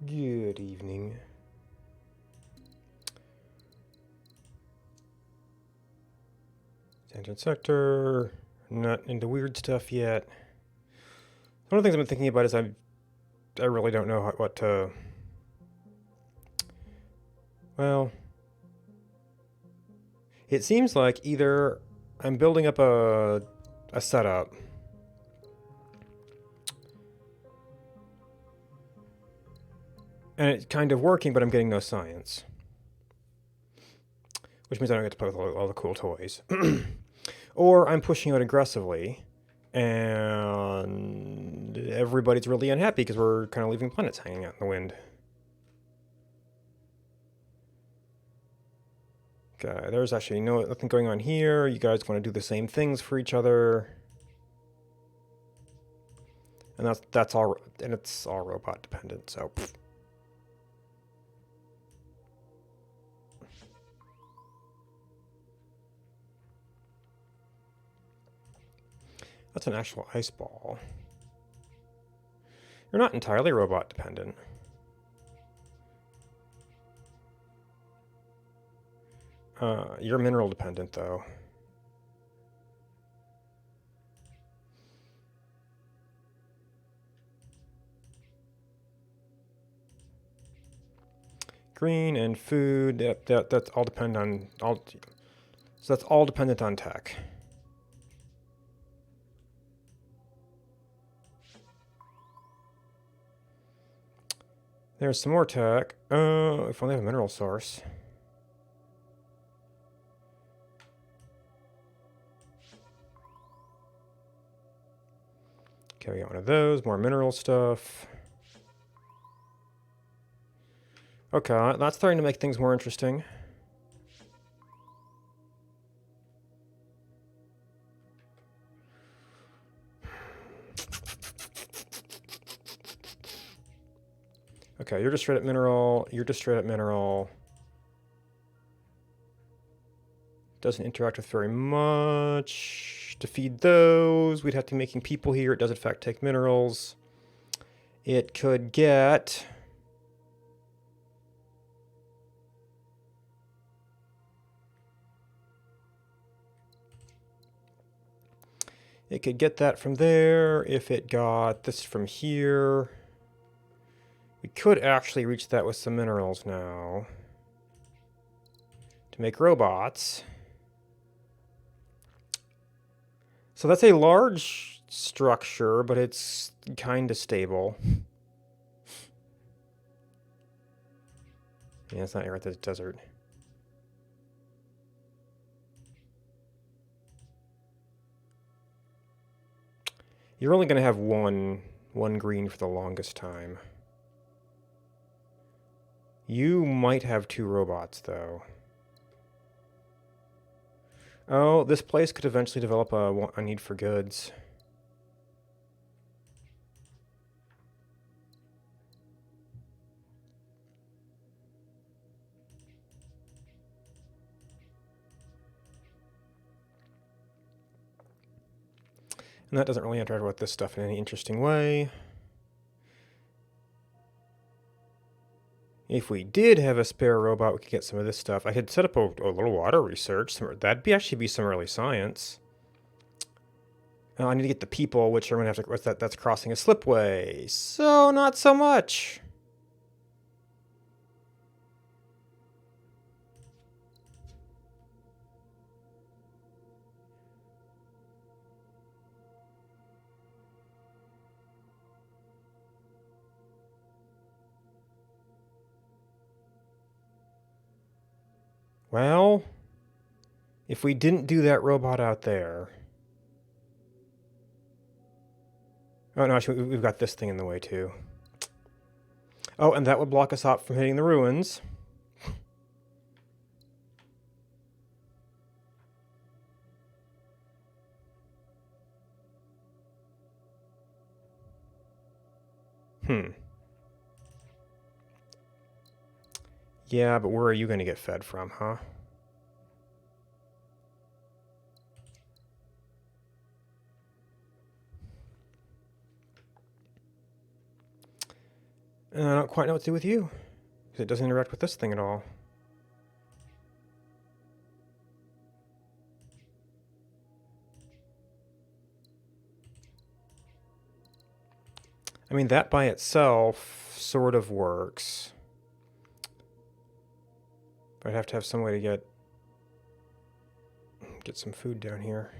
Good evening. Tangent sector. Not into weird stuff yet. One of the things I've been thinking about is I really don't know what to. Well, it seems like either I'm building up a setup, and it's kind of working, but I'm getting no science, which means I don't get to play with all the cool toys. Or I'm pushing out aggressively, and everybody's really unhappy because we're kind of leaving planets hanging out in the wind. Okay, there's actually nothing going on here. You guys want to do the same things for each other. And that's all, and it's all robot dependent, so. Pfft. That's an actual ice ball. You're not entirely robot dependent. You're mineral dependent, though. Green and food. Yep, that's all dependent on all. So that's all dependent on tech. There's some more tech. If only have a mineral source. Okay, we got one of those. More mineral stuff. Okay, that's starting to make things more interesting. Okay, you're just straight up mineral. You're just straight up mineral. Doesn't interact with very much. To feed those, we'd have to be making people here. It does in fact take minerals. It could get... It could get that from there. If it got this from here, we could actually reach that with some minerals now to make robots. So that's a large structure, but it's kind of stable. Yeah, it's not here at the desert. You're only going to have one green for the longest time. You might have two robots, though. Oh, this place could eventually develop a need for goods. And that doesn't really interact with this stuff in any interesting way. If we did have a spare robot, we could get some of this stuff. I could set up a little water research. That'd actually be some early science. I need to get the people, which are going to have to... What's that? That's crossing a slipway. So, not so much. Well, if we didn't do that robot out there... Oh, no, actually, we've got this thing in the way, too. Oh, and that would block us out from hitting the ruins. Yeah, but where are you going to get fed from, huh? And I don't quite know what to do with you, because it doesn't interact with this thing at all. I mean, that by itself sort of works. But I'd have to have some way to get some food down here.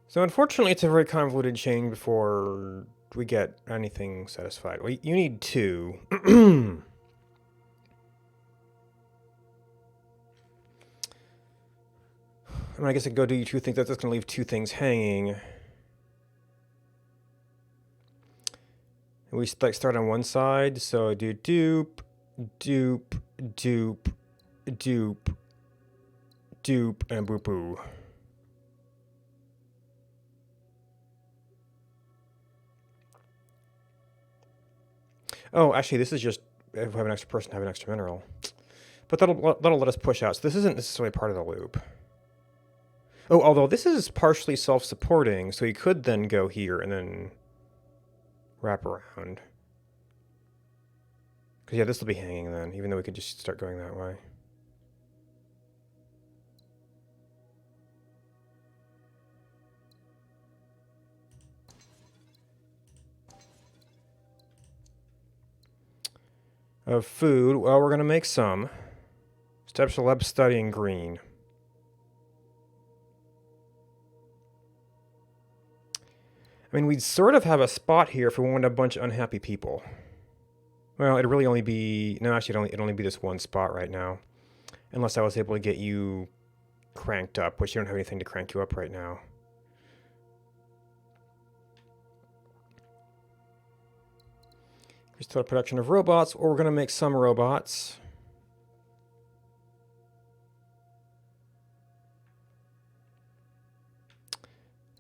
So unfortunately, it's a very convoluted chain before we get anything satisfied. Well, you need 2. I mean, I guess I could go do 2 things. That's just going to leave 2 things hanging. And we like start on one side, so I do dupe, dupe, dupe, dupe, dupe, and boop boo. Oh, actually, this is just if we have an extra person, have an extra mineral. But that'll let us push out. So this isn't necessarily part of the loop. Oh, although this is partially self-supporting, so he could then go here and then wrap around. Because yeah, this will be hanging then, even though we could just start going that way. Of food, well, we're going to make some. Steps to lab studying green. I mean, we'd sort of have a spot here if we wanted a bunch of unhappy people. Well, it'd really only be... No, actually, it'd only be this one spot right now. Unless I was able to get you cranked up, which you don't have anything to crank you up right now. Restart production of robots, or we're going to make some robots.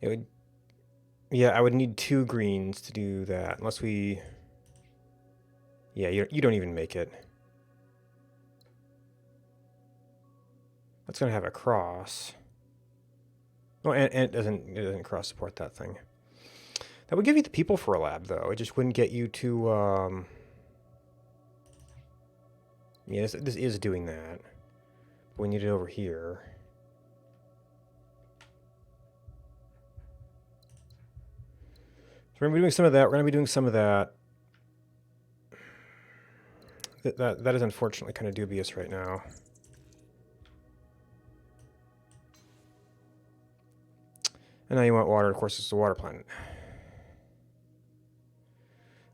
It would... Yeah, I would need 2 greens to do that, unless we... Yeah, you don't even make it. That's going to have a cross. Oh, and it doesn't cross support that thing. That would give you the people for a lab, though. It just wouldn't get you to... Yeah, this is doing that. But we need it over here. So we're going to be doing some of that. We're going to be doing some of that. That is unfortunately kind of dubious right now. And now you want water. Of course, it's a water planet.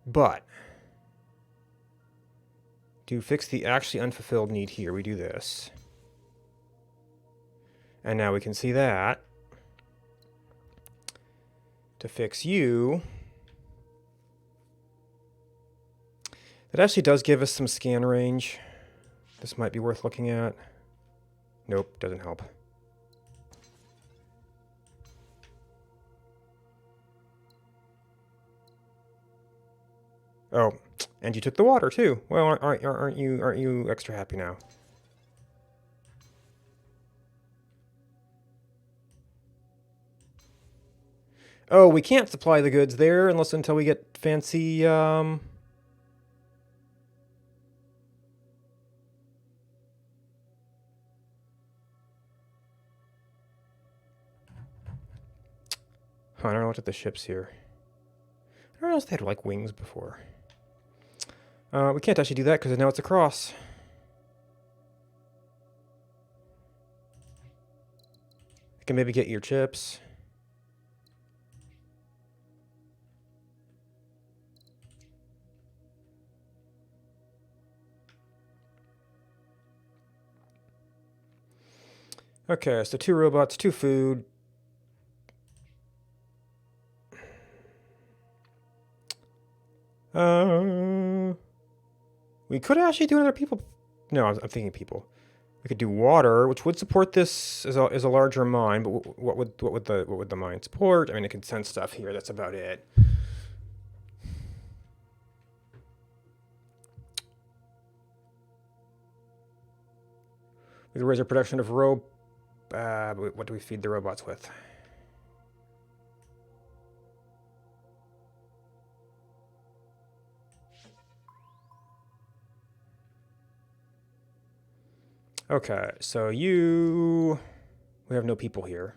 But to fix the actually unfulfilled need here, we do this. And now we can see that. To fix you... That actually does give us some scan range. This might be worth looking at. Nope, doesn't help. Oh, and you took the water too. Well, aren't you extra happy now? Oh, we can't supply the goods there unless until we get fancy. I never looked at the ships here. I don't know if they had like wings before. We can't actually do that because now it's a cross. I can maybe get your chips. Okay, so 2 robots, 2 food. We could actually do another people. No, I'm thinking people. We could do water, which would support this as a larger mine. But what would the mine support? I mean, it could send stuff here. That's about it. We could raise our production of rope. what do we feed the robots with? Okay, so you... We have no people here.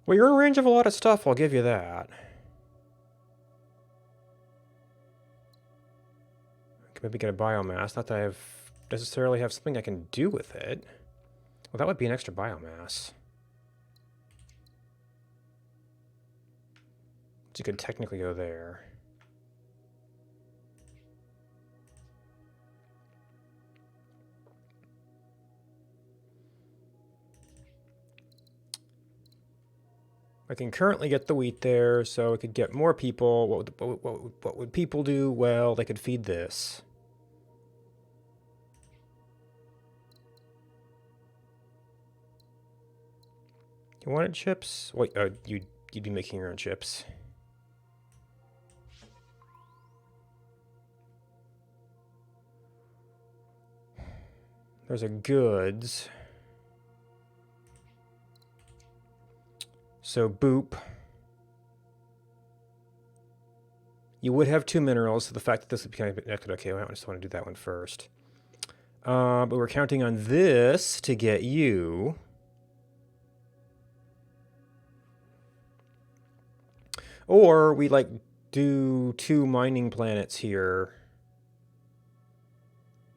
Well, you're in range of a lot of stuff, I'll give you that. Could maybe get a biomass. Not that I necessarily have something I can do with it. Well, that would be an extra biomass. So you could technically go there. I can currently get the wheat there, so I could get more people. What would people do? Well, they could feed this. You wanted chips? Wait, you'd be making your own chips. There's a goods. So boop. You would have 2 minerals, so the fact that this would be kind of connected. Okay, well, I just want to do that one first. But we're counting on this to get you. Or we like do 2 mining planets here.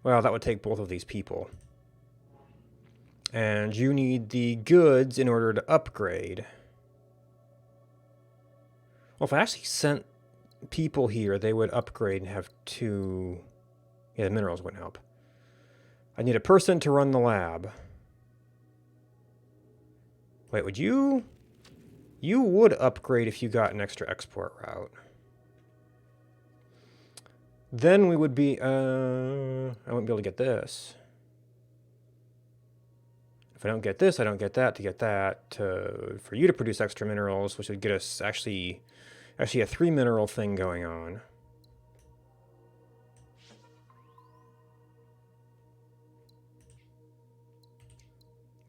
Well, that would take both of these people. And you need the goods in order to upgrade. Well, if I actually sent people here, they would upgrade and have 2... Yeah, the minerals wouldn't help. I need a person to run the lab. Wait, would you... You would upgrade if you got an extra export route. Then we would be... I wouldn't be able to get this. If I don't get this, I don't get that. To get that, for you to produce extra minerals, which would get us actually a 3 mineral thing going on.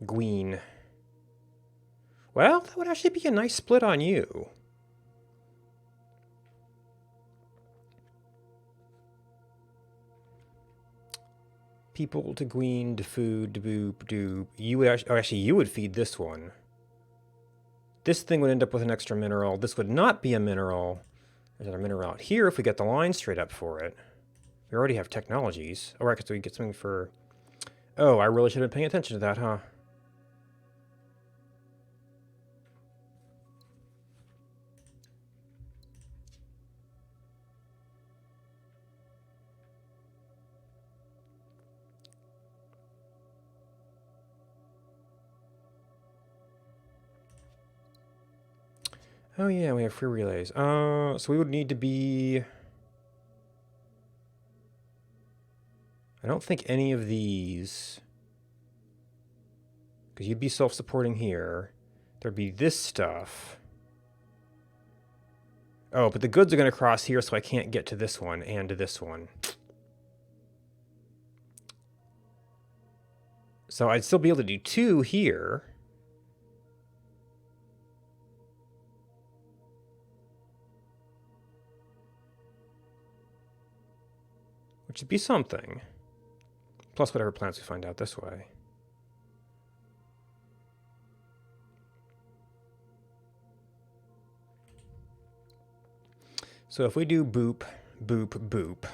Gween. Well, that would actually be a nice split on you. People to Gween, to food, to boop, doop. You would actually, you would feed this one. This thing would end up with an extra mineral. This would not be a mineral. There's another mineral out here if we get the line straight up for it. We already have technologies. Oh, right, so we get something for... Oh, I really should have been paying attention to that, huh? Oh yeah, we have free relays. So we would need to be... I don't think any of these... Because you'd be self-supporting here. There'd be this stuff. Oh, but the goods are going to cross here, so I can't get to this one and to this one. So I'd still be able to do 2 here. Which would be something. Plus whatever plants we find out this way. So if we do boop, boop, boop.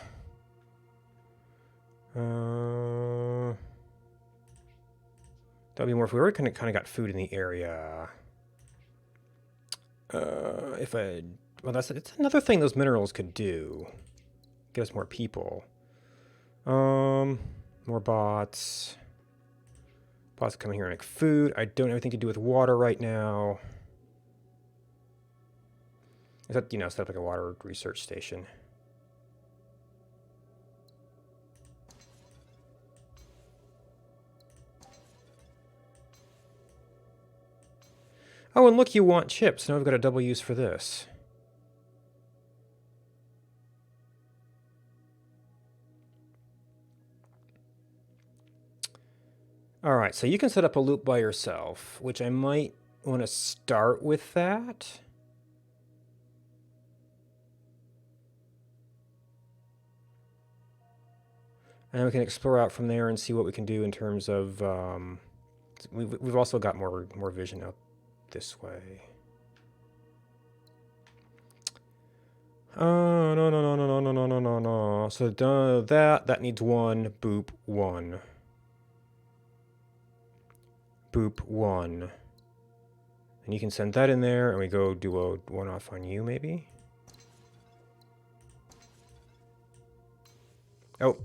That'd be more if we already kind of got food in the area. If I... Well, it's another thing those minerals could do. Get us more people. More bots. Bots coming here and make food. I don't have anything to do with water right now. Is that, set up like a water research station. Oh, and look, you want chips. Now we've got a double use for this. All right, so you can set up a loop by yourself, which I might want to start with that. And we can explore out from there and see what we can do in terms of... we've also got more vision out this way. Oh, no, no, no, no, no, no, no, no, no. So that needs 1, boop, 1. Boop, 1. And you can send that in there, and we go do a one-off on you, maybe? Oh.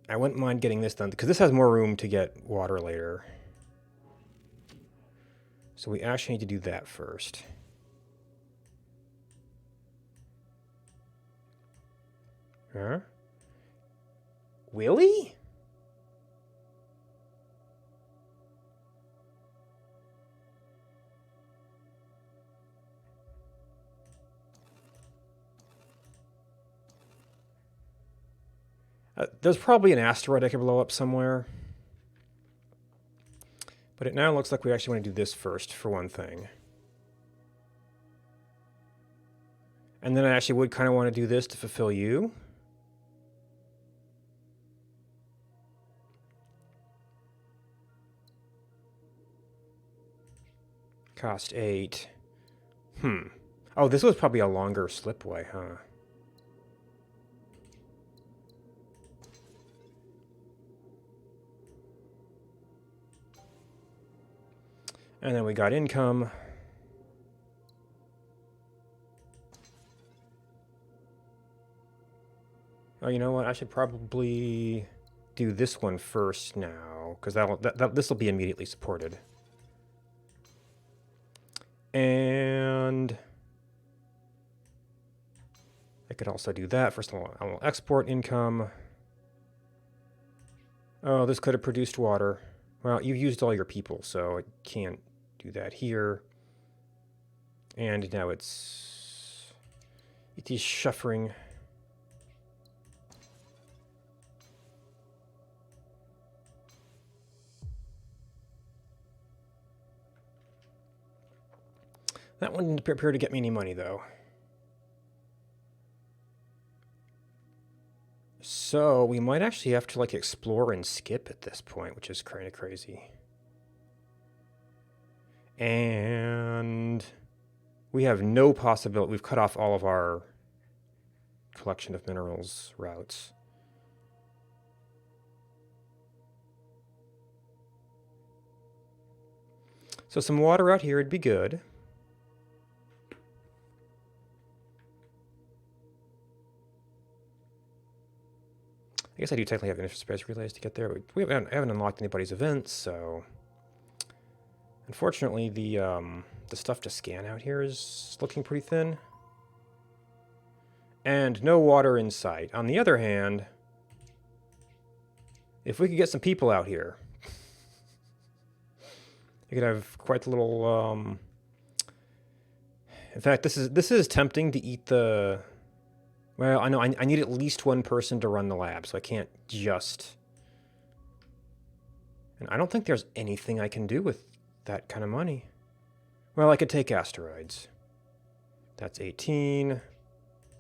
I wouldn't mind getting this done, because this has more room to get water later. So we actually need to do that first. Huh? Willie? There's probably an asteroid I could blow up somewhere. But it now looks like we actually want to do this first, for one thing. And then I actually would kind of want to do this to fulfill you. Cost 8. Oh, this was probably a longer slipway, huh? And then we got income. Oh, you know what? I should probably do this one first now, because this will be immediately supported. And I could also do that. First of all, I will export income. Oh, this could have produced water. Well, you used all your people, so I can't do that here. And now it is shuffering. That one didn't appear to get me any money, though. So we might actually have to, like, explore and skip at this point, which is kind of crazy. And we have no possibility. We've cut off all of our collection of minerals routes. So some water out here would be good. I guess I do technically have interspace relays to get there, but I haven't unlocked anybody's events, so... Unfortunately, the stuff to scan out here is looking pretty thin. And no water in sight. On the other hand, if we could get some people out here, you could have quite a little... In fact, this is tempting to eat the... Well, I know I need at least one person to run the lab, so I can't just... And I don't think there's anything I can do with that kind of money. Well, I could take asteroids. That's 18.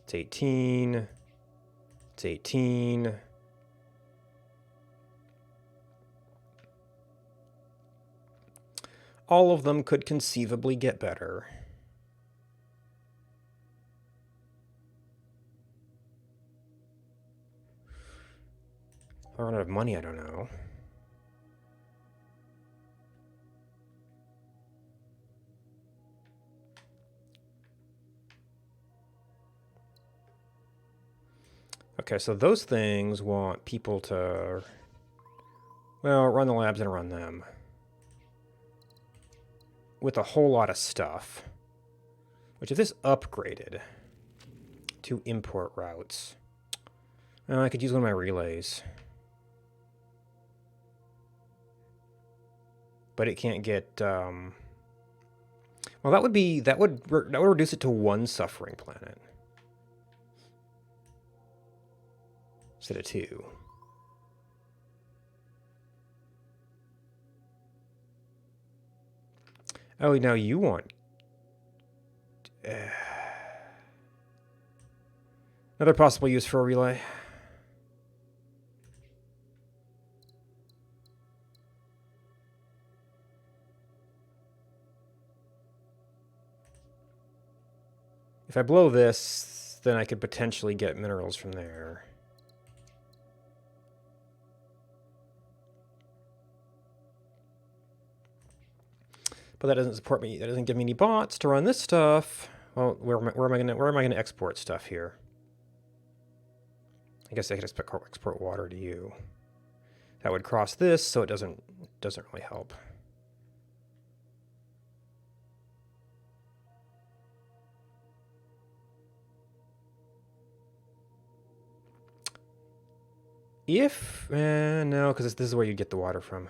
It's 18. It's 18. All of them could conceivably get better. If I run out of money, I don't know. Okay, so those things want people to, well, run the labs and run them. With a whole lot of stuff. Which if this upgraded 2 import routes. I could use one of my relays. But it can't get... well, that would reduce it to 1 suffering planet. Instead of 2. Oh, now you want... another possible use for a relay. If I blow this, then I could potentially get minerals from there. But that doesn't support me. That doesn't give me any bots to run this stuff. Well, where am I gonna export stuff here? I guess I could export water to you. That would cross this, so it doesn't really help. If no, because this is where you get the water from.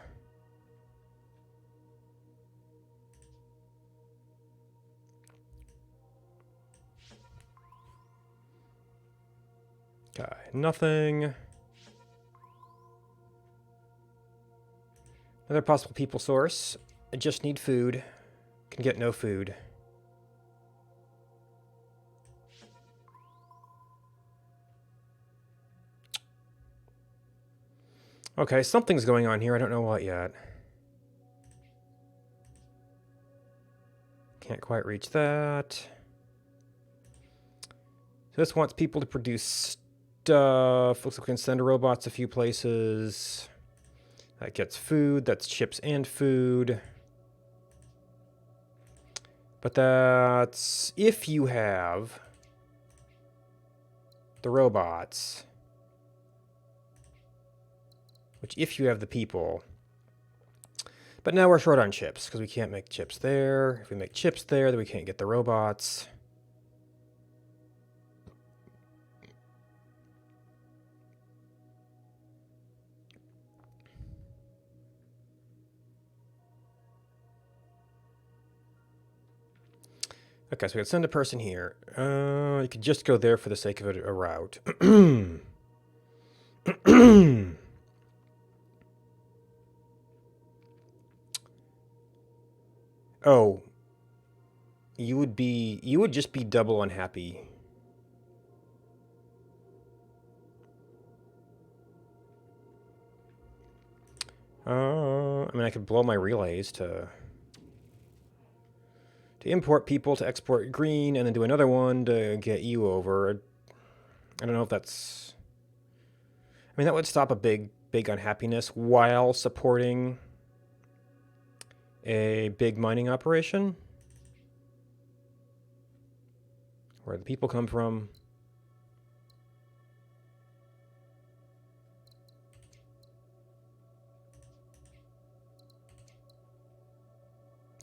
Okay, nothing. Another possible people source. I just need food. Can get no food. Okay, something's going on here. I don't know what yet. Can't quite reach that. So this wants people to produce stuff. Looks like we can send robots a few places. That gets food. That's chips and food. But that's if you have the robots. Which if you have the people. But now we're short on chips because we can't make chips there. If we make chips there, then we can't get the robots. Okay, so we could send a person here. You could just go there for the sake of a route. Oh. You would just be double unhappy. I mean, I could blow my relays to import people, to export green, and then do another one to get you over. I don't know if that's... I mean, that would stop a big unhappiness while supporting a big mining operation. Where the people come from.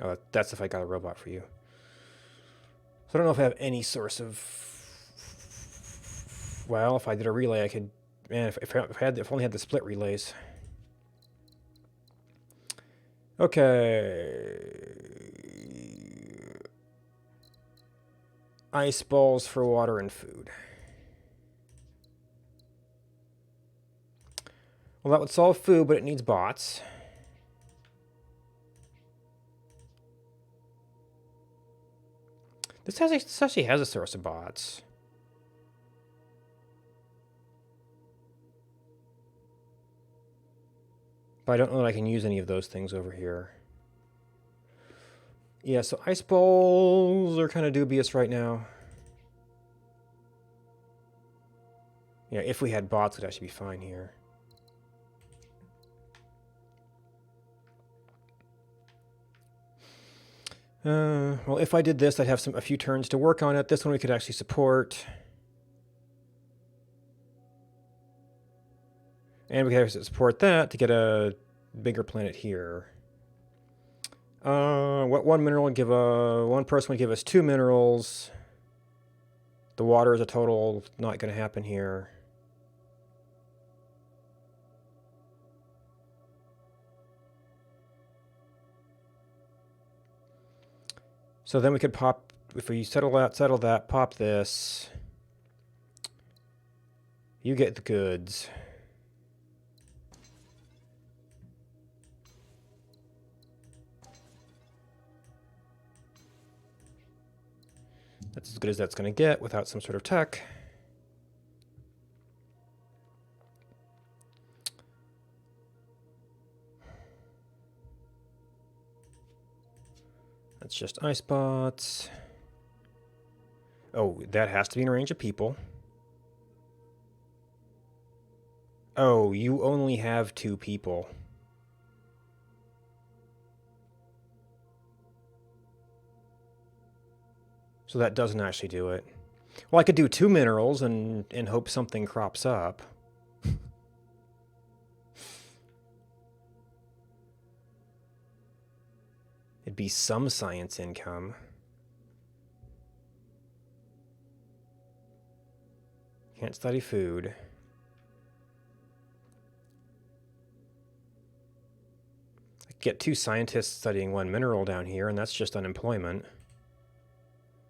Oh, that's if I got a robot for you. So I don't know if I have any source of... Well, if I did a relay, I could... Man, if I only had the split relays. Okay. Ice balls for water and food. Well, that would solve food, but it needs bots. This actually has a source of bots. But I don't know that I can use any of those things over here. Yeah, so ice balls are kind of dubious right now. Yeah, if we had bots, it would actually be fine here. Well, if I did this, I'd have a few turns to work on it. This one we could actually support. And we could actually support that to get a bigger planet here. What one mineral would give one person would give us 2 minerals. The water is a total not going to happen here. So then we could pop, if we settle that, pop this. You get the goods. That's as good as that's going to get without some sort of tech. That's just ice bots. Oh, that has to be in range of people. Oh, you only have 2 people. So that doesn't actually do it. Well, I could do 2 minerals and hope something crops up. It'd be some science income. Can't study food. I could get 2 scientists studying 1 mineral down here, and that's just unemployment.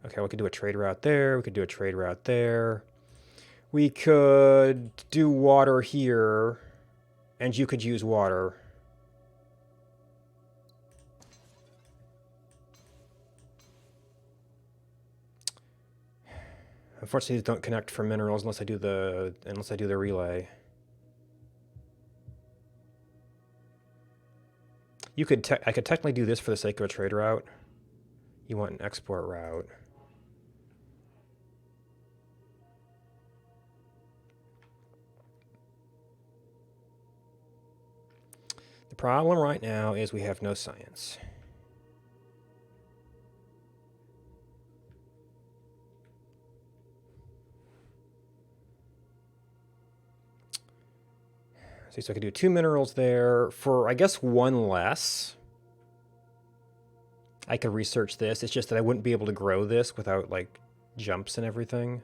Okay, we could do a trade route there. We could do a trade route there. We could do water here, and you could use water. Unfortunately, these don't connect for minerals unless I do the relay. I could technically do this for the sake of a trade route. You want an export route. The problem right now is we have no science. See, so I could do 2 minerals there for, I guess, 1 less. I could research this. It's just that I wouldn't be able to grow this without, like, jumps and everything.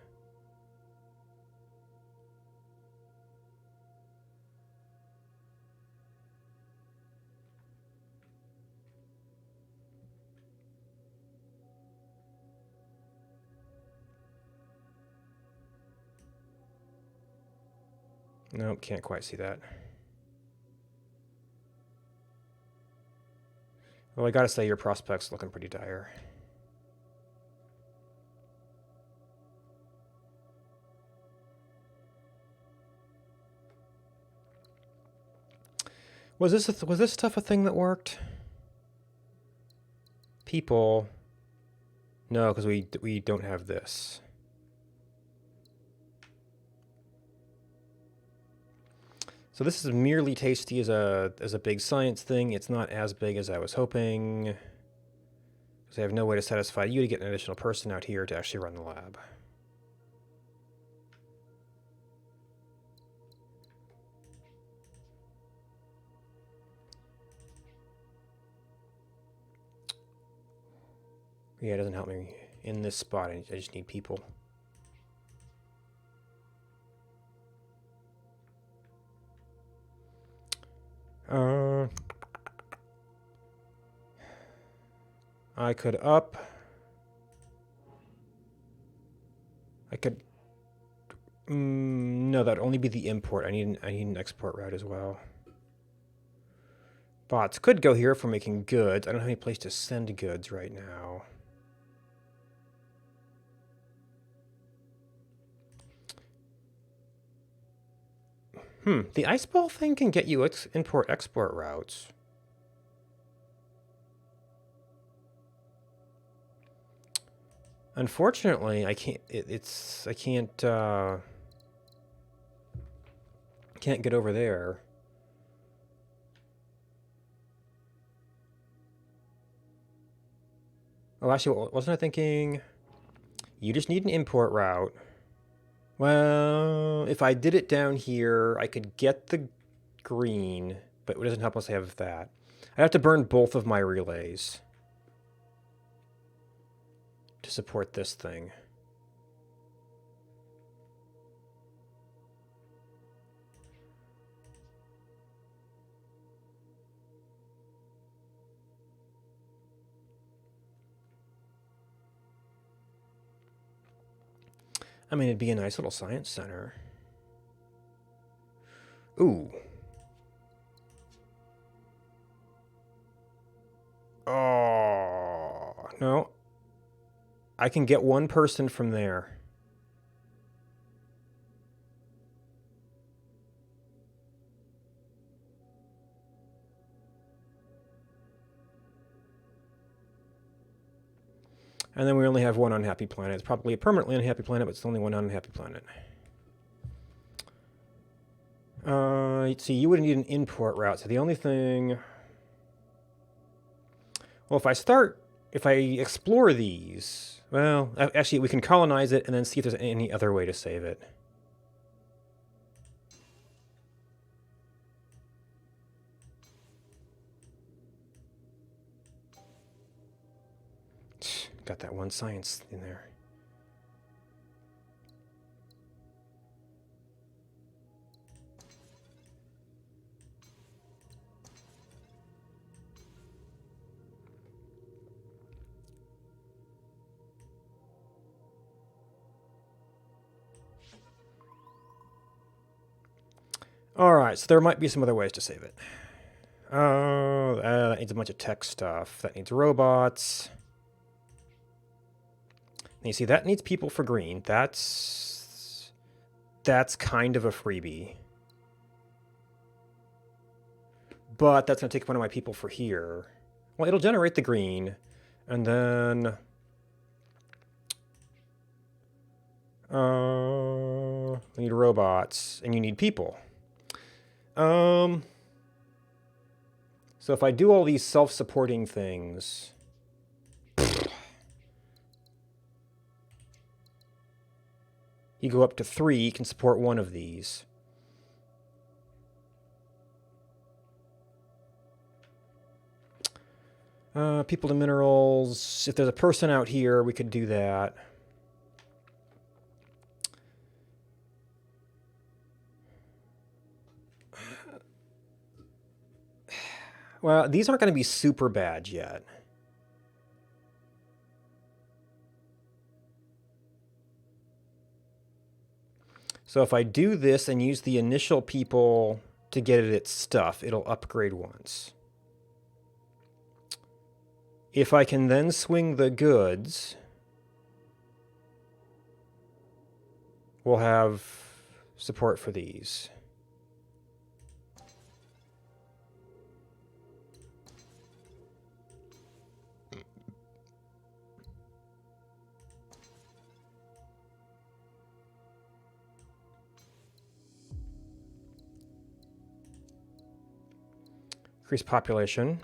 Nope, can't quite see that. Well, I gotta say, your prospect's looking pretty dire. Was this stuff a thing that worked? People. No, because we don't have this. So this is merely tasty as a big science thing. It's not as big as I was hoping. Because I have no way to satisfy you to get an additional person out here to actually run the lab. Yeah, it doesn't help me in this spot. I just need people. I could up. I could. No, that'd only be the import. I need an export route as well. Bots could go here if we're making goods. I don't have any place to send goods right now. The ice ball thing can get you import-export routes. Unfortunately, I can't. I can't get over there. Oh, actually, wasn't I thinking? You just need an import route. Well, if I did it down here, I could get the green, but it doesn't help us have that. I'd have to burn both of my relays to support this thing. I mean, it'd be a nice little science center. Ooh. Oh, no. I can get one person from there. And then we only have one unhappy planet. It's probably a permanently unhappy planet, but it's only one unhappy planet. See, you would need an import route. So the only thing... Well, if I explore these... Well, actually, we can colonize it and then see if there's any other way to save it. Got that one science in there. Alright, so there might be some other ways to save it. Oh, that needs a bunch of tech stuff. That needs robots. And you see, that needs people for green. That's kind of a freebie. But that's going to take one of my people for here. Well, it'll generate the green. And then... we need robots. And you need people. So if I do all these self-supporting things... You go up to 3, you can support one of these. People to minerals. If there's a person out here, we could do that. Well, these aren't going to be super bad yet. So if I do this and use the initial people to get it its stuff, it'll upgrade once. If I can then swing the goods, we'll have support for these. Increase population.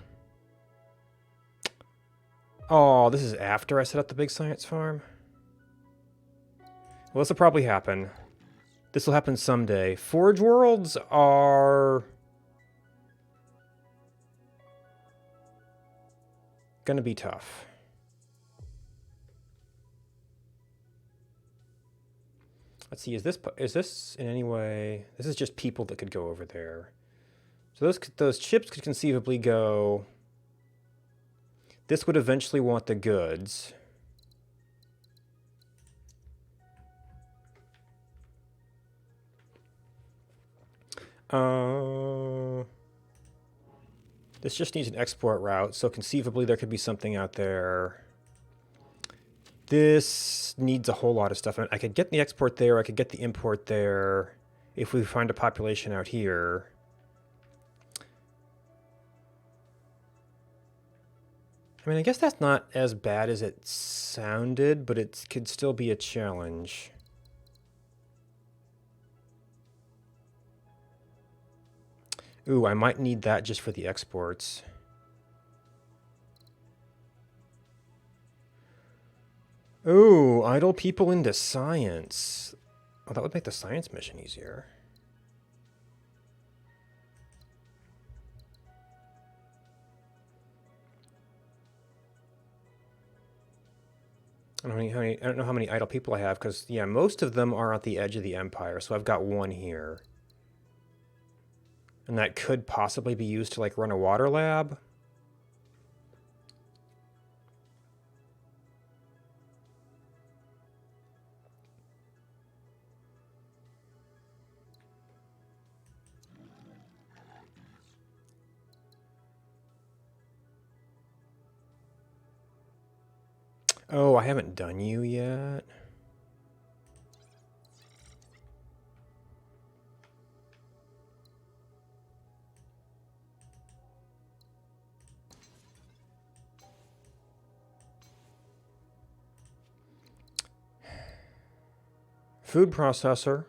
Oh, this is after I set up the big science farm? Well, this will probably happen. This will happen someday. Forge worlds are... gonna be tough. Let's see, is this in any way... This is just people that could go over there. So those chips could conceivably go... This would eventually want the goods. This just needs an export route, so conceivably there could be something out there. This needs a whole lot of stuff. I could get the export there, I could get the import there, if we find a population out here. I mean, I guess that's not as bad as it sounded, but it could still be a challenge. Ooh, I might need that just for the exports. Ooh, idle people into science. Oh, that would make the science mission easier. I don't know how many idle people I have, because, yeah, most of them are at the edge of the Empire, so I've got one here. And that could possibly be used to, like, run a water lab. Oh, I haven't done you yet. Food processor.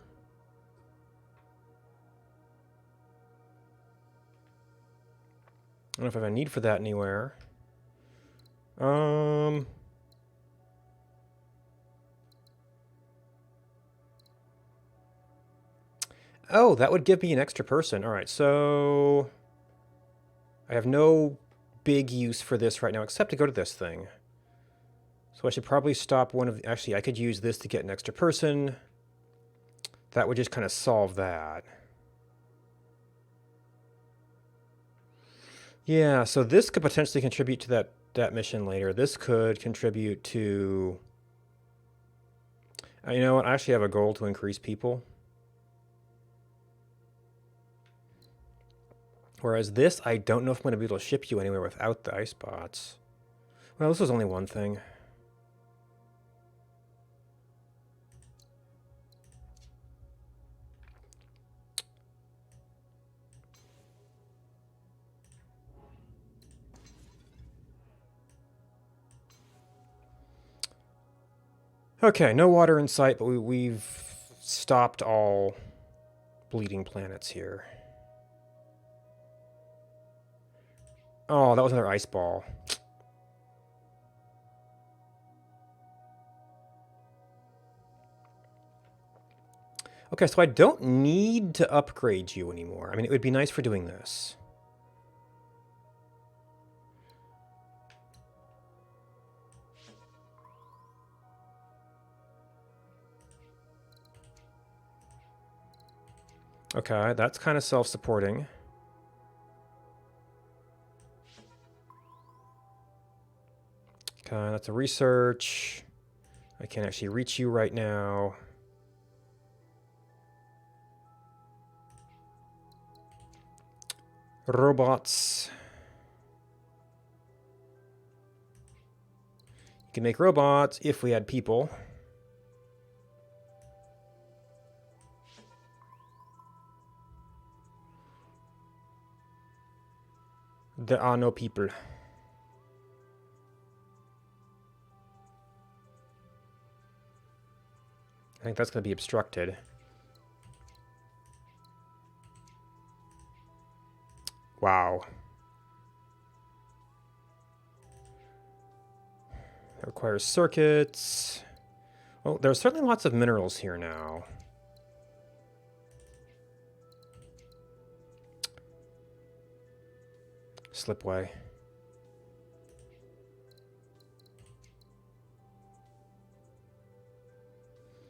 I don't know if I have a need for that anywhere. Oh, that would give me an extra person. All right, so I have no big use for this right now except to go to this thing. So I should probably stop one of... Actually, I could use this to get an extra person. That would just kind of solve that. Yeah, so this could potentially contribute to that mission later. This could contribute to... you know what? I actually have a goal to increase people. Whereas this, I don't know if I'm going to be able to ship you anywhere without the ice bots. Well, this was only one thing. Okay, no water in sight, but we've stopped all bleeding planets here. Oh, that was another ice ball. Okay, so I don't need to upgrade you anymore. I mean, it would be nice for doing this. Okay, that's kind of self-supporting. Okay, that's a research. I can't actually reach you right now. Robots. You can make robots if we had people. There are no people. I think that's going to be obstructed. Wow. That requires circuits. Well, there's certainly lots of minerals here now. Slipway.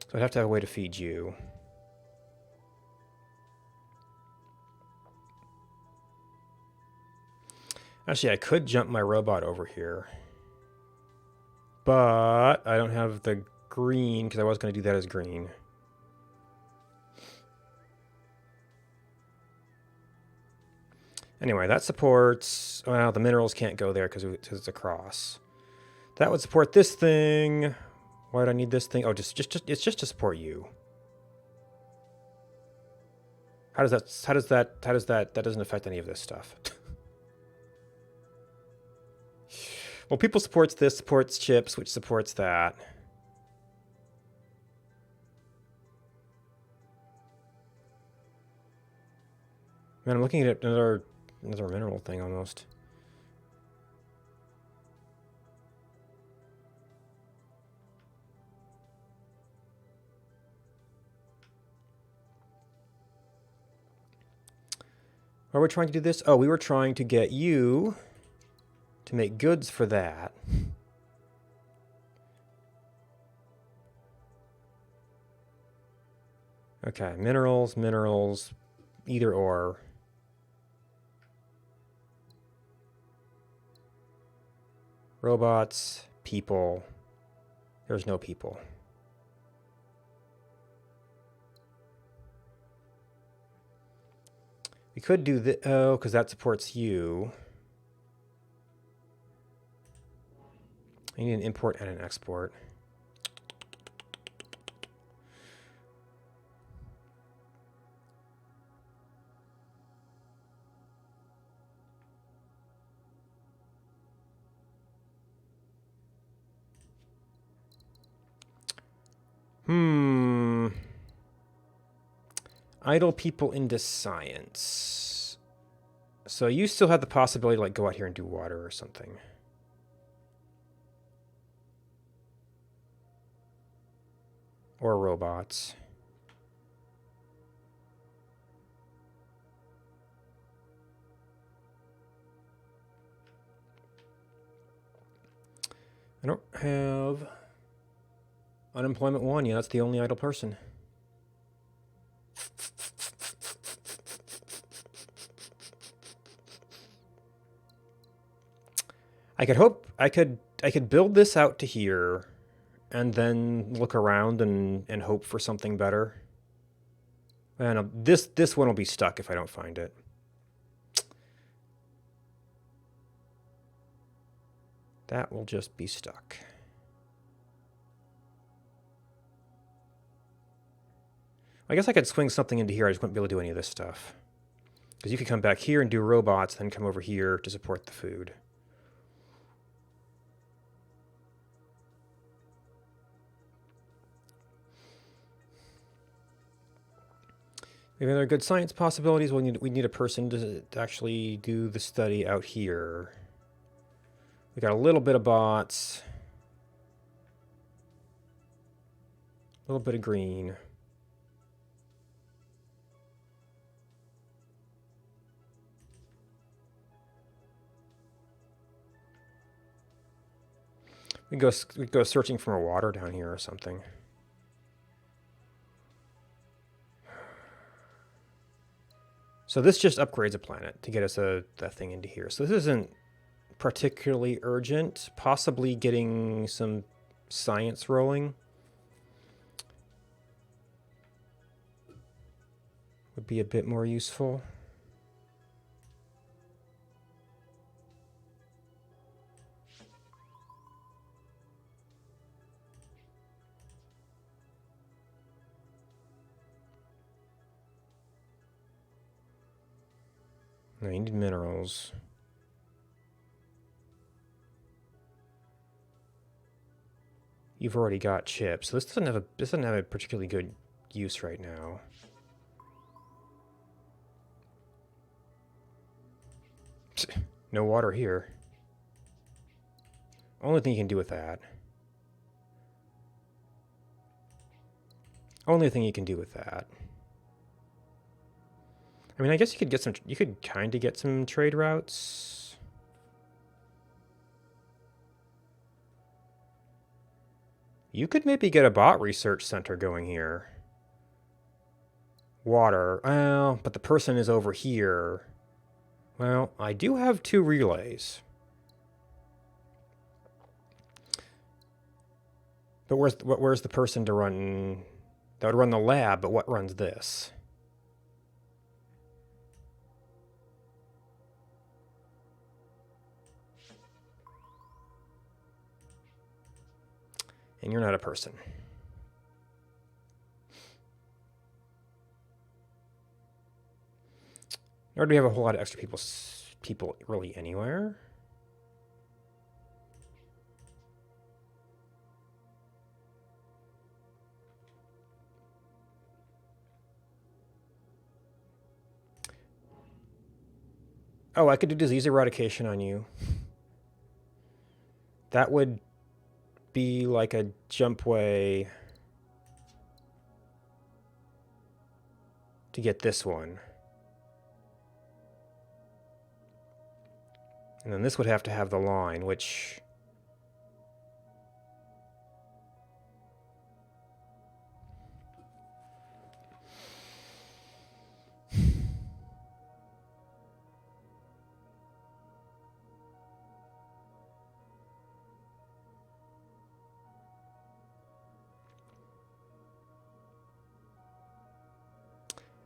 So I'd have to have a way to feed you. Actually, I could jump my robot over here. But I don't have the green, because I was going to do that as green. Anyway, that supports... Well, the minerals can't go there because it's a cross. That would support this thing. Why do I need this thing? Oh, it's just to support you. How does that that doesn't affect any of this stuff. Well, people supports this, supports chips, which supports that. Man, I'm looking at another mineral thing almost. Why are we trying to do this? Oh, we were trying to get you to make goods for that. Okay, minerals, either or. Robots, people. There's no people. We could do the... Oh, because that supports you. I need an import and an export. Idle people into science. So you still have the possibility to like go out here and do water or something. Or robots. I don't have unemployment 1. Yeah, that's the only idle person. I could build this out to here and then look around and hope for something better. And this one will be stuck if I don't find it. That will just be stuck. I guess I could swing something into here. I just wouldn't be able to do any of this stuff. Because you could come back here and do robots, then come over here to support the food. Maybe there are good science possibilities. We need a person to actually do the study out here. We got a little bit of bots. A little bit of green. We go searching for more water down here or something. So this just upgrades a planet to get us that thing into here. So this isn't particularly urgent. Possibly getting some science rolling would be a bit more useful. I need minerals. You've already got chips, so this doesn't have a particularly good use right now. No water here. Only thing you can do with that. Only thing you can do with that. I mean, I guess you could get some. You could kind of get some trade routes. You could maybe get a bot research center going here. Water. Well, but the person is over here. Well, I do have 2 relays. But where's the person to run? That would run the lab, but what runs this? And you're not a person. Nor do we have a whole lot of extra people really anywhere. Oh, I could do disease eradication on you. That would be like a jump way to get this one. And then this would have to have the line, which...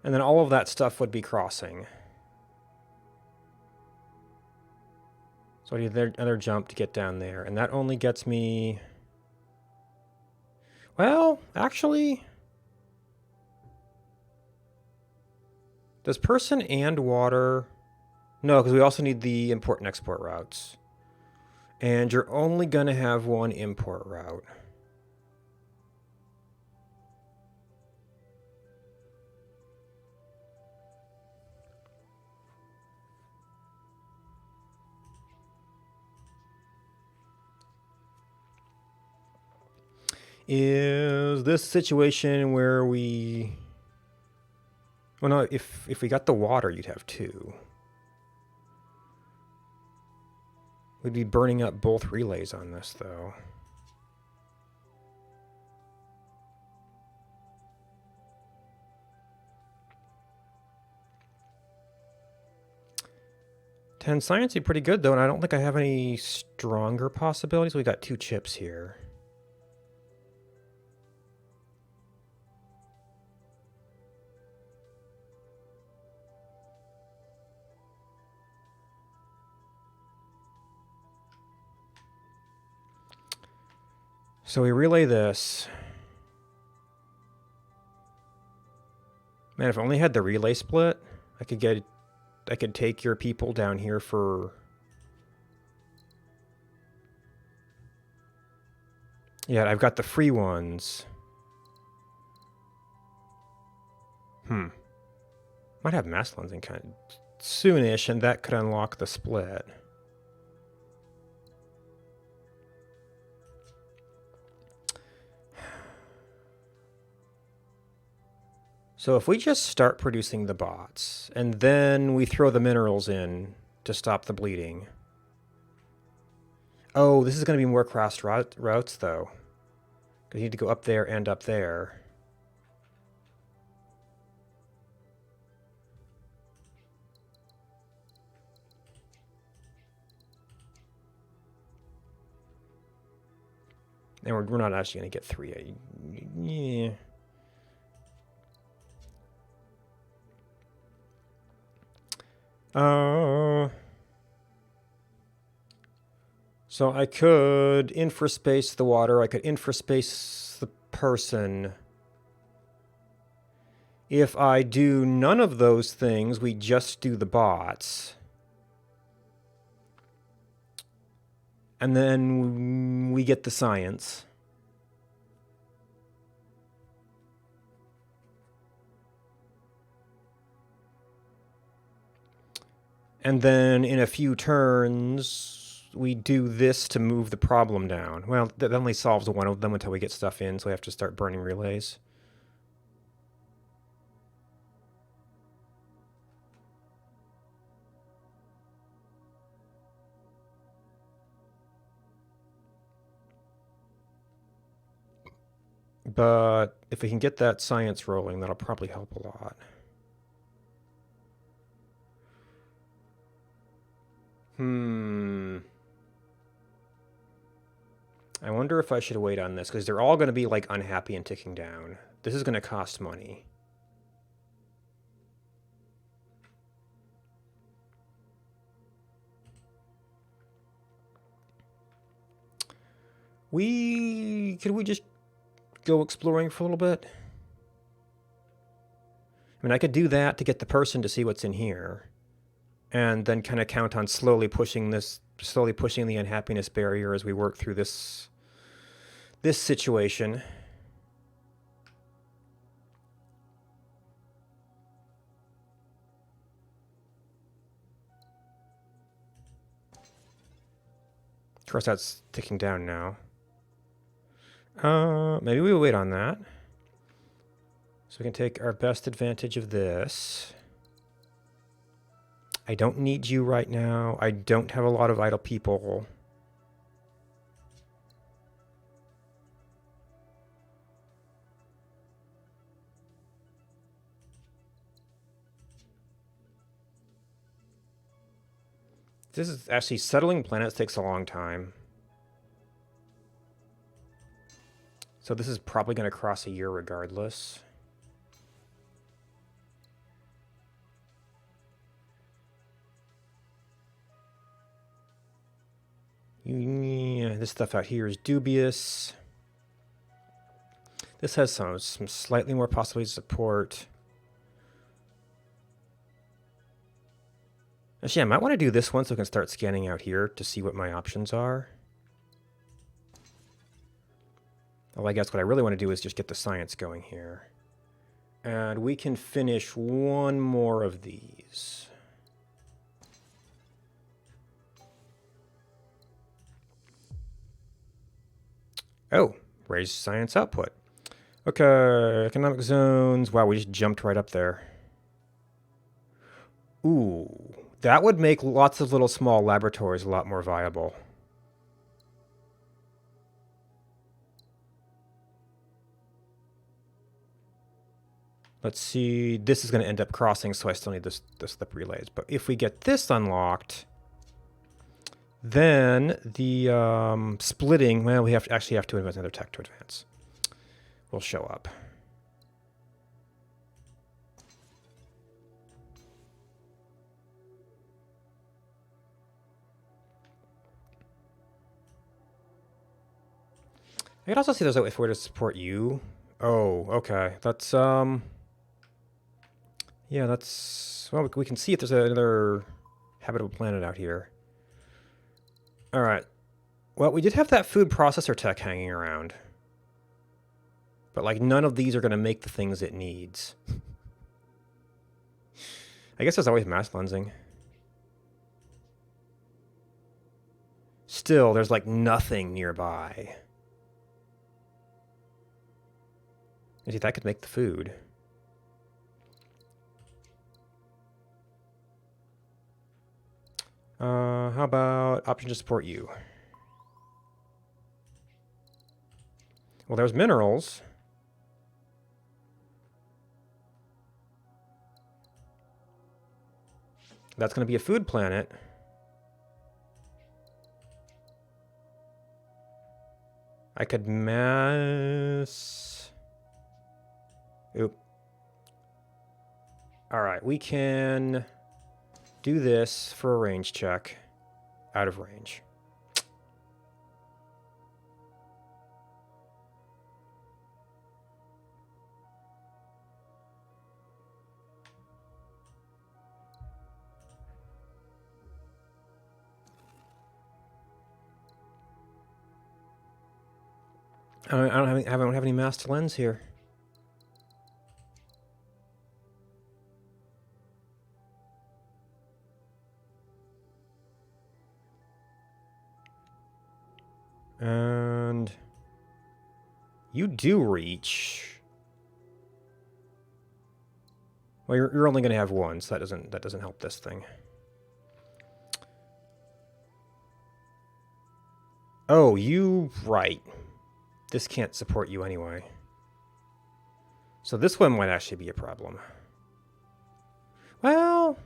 And then all of that stuff would be crossing. So I need another jump to get down there. And that only gets me... Well, actually... Does person and water... No, because we also need the import and export routes. And you're only going to have one import route. Is this situation where we... Well, no, if we got the water, you'd have two. We'd be burning up both relays on this, though. Ten science would be pretty good, though, and I don't think I have any stronger possibilities. We got two chips here. So we relay this. Man, if I only had the relay split, I could take your people down here for... Yeah, I've got the free ones. Might have mass lensing kind of soonish, and that could unlock the split. So if we just start producing the bots, and then we throw the minerals in to stop the bleeding. Oh, this is going to be more crossed routes, though. Because you need to go up there and up there. And we're not actually going to get three. Yeah. So I could infraspace the water. I could infraspace the person. If I do none of those things, we just do the bots. And then we get the science. And then in a few turns, we do this to move the problem down. Well, that only solves one of them until we get stuff in, so we have to start burning relays. But if we can get that science rolling, that'll probably help a lot. I wonder if I should wait on this, because they're all going to be, like, unhappy and ticking down. This is going to cost money. Could we just go exploring for a little bit? I mean, I could do that to get the person to see what's in here. And then kind of count on slowly pushing the unhappiness barrier as we work through this situation. Of course, that's ticking down now. Maybe we wait on that. So we can take our best advantage of this. I don't need you right now. I don't have a lot of idle people. This is actually settling planets takes a long time. So this is probably going to cross a year regardless. this stuff out here is dubious. This has some slightly more possibilities of support. Actually, I might want to do this one so I can start scanning out here to see what my options are. Well, I guess what I really want to do is just get the science going here. And we can finish one more of these. Oh, raise science output. Okay, economic zones. Wow, we just jumped right up there. Ooh, that would make lots of little small laboratories a lot more viable. Let's see, this is going to end up crossing, so I still need the slip relays. But if we get this unlocked, then the splitting, well, we actually have to invent another tech to advance. Will show up. I could also see there's a way to support you. Oh, okay. That's, yeah, that's... Well, we can see if there's another habitable planet out here. Alright. Well, we did have that food processor tech hanging around. But, like, none of these are going to make the things it needs. I guess there's always mass lensing. Still, there's, like, nothing nearby. See, that could make the food. How about option to support you? Well, there's minerals. That's going to be a food planet. I could mass... Oop. Alright, we can do this for a range check. Out of range. I don't have any masked lens here. And you do reach. Well, you're only going to have one, so that doesn't help this thing. Oh, you right. This can't support you anyway. So this one might actually be a problem. Well,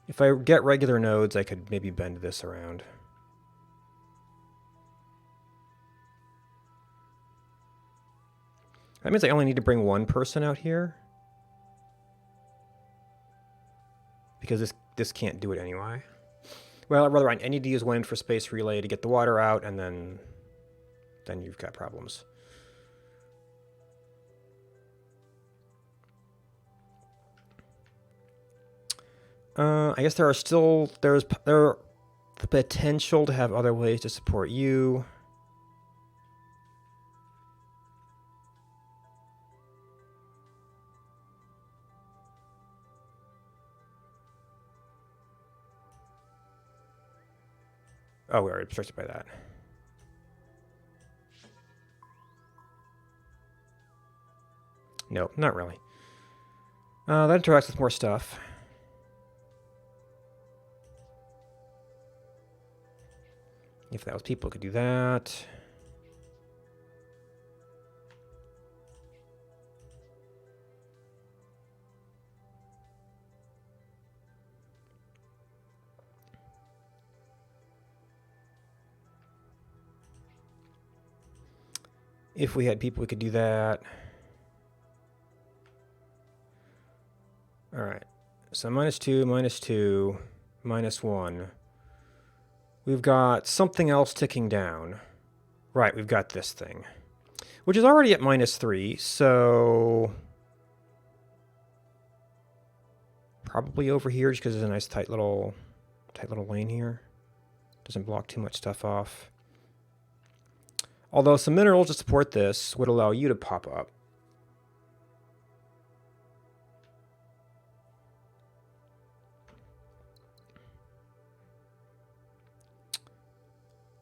if I get regular nodes, I could maybe bend this around. That means I only need to bring one person out here. Because this can't do it anyway. Well, rather, I need to use one for space relay to get the water out, and then you've got problems. I guess there's the potential to have other ways to support you. Oh, we're already restricted by that. Nope, not really. That interacts with more stuff. If that was people, could do that. If we had people, we could do that. All right. So -2, -2, -1. We've got something else ticking down. Right, we've got this thing, which is already at -3, so probably over here just because there's a nice tight little lane here. Doesn't block too much stuff off. Although some minerals to support this would allow you to pop up.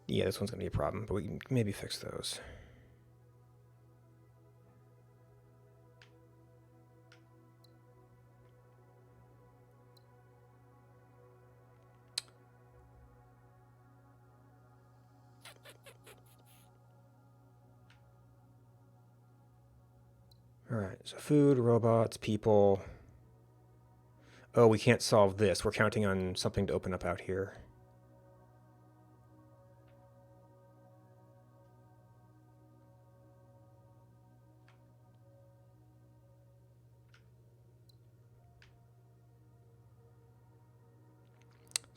Yeah, this one's going to be a problem, but we can maybe fix those. All right, so food, robots, people. Oh, we can't solve this. We're counting on something to open up out here.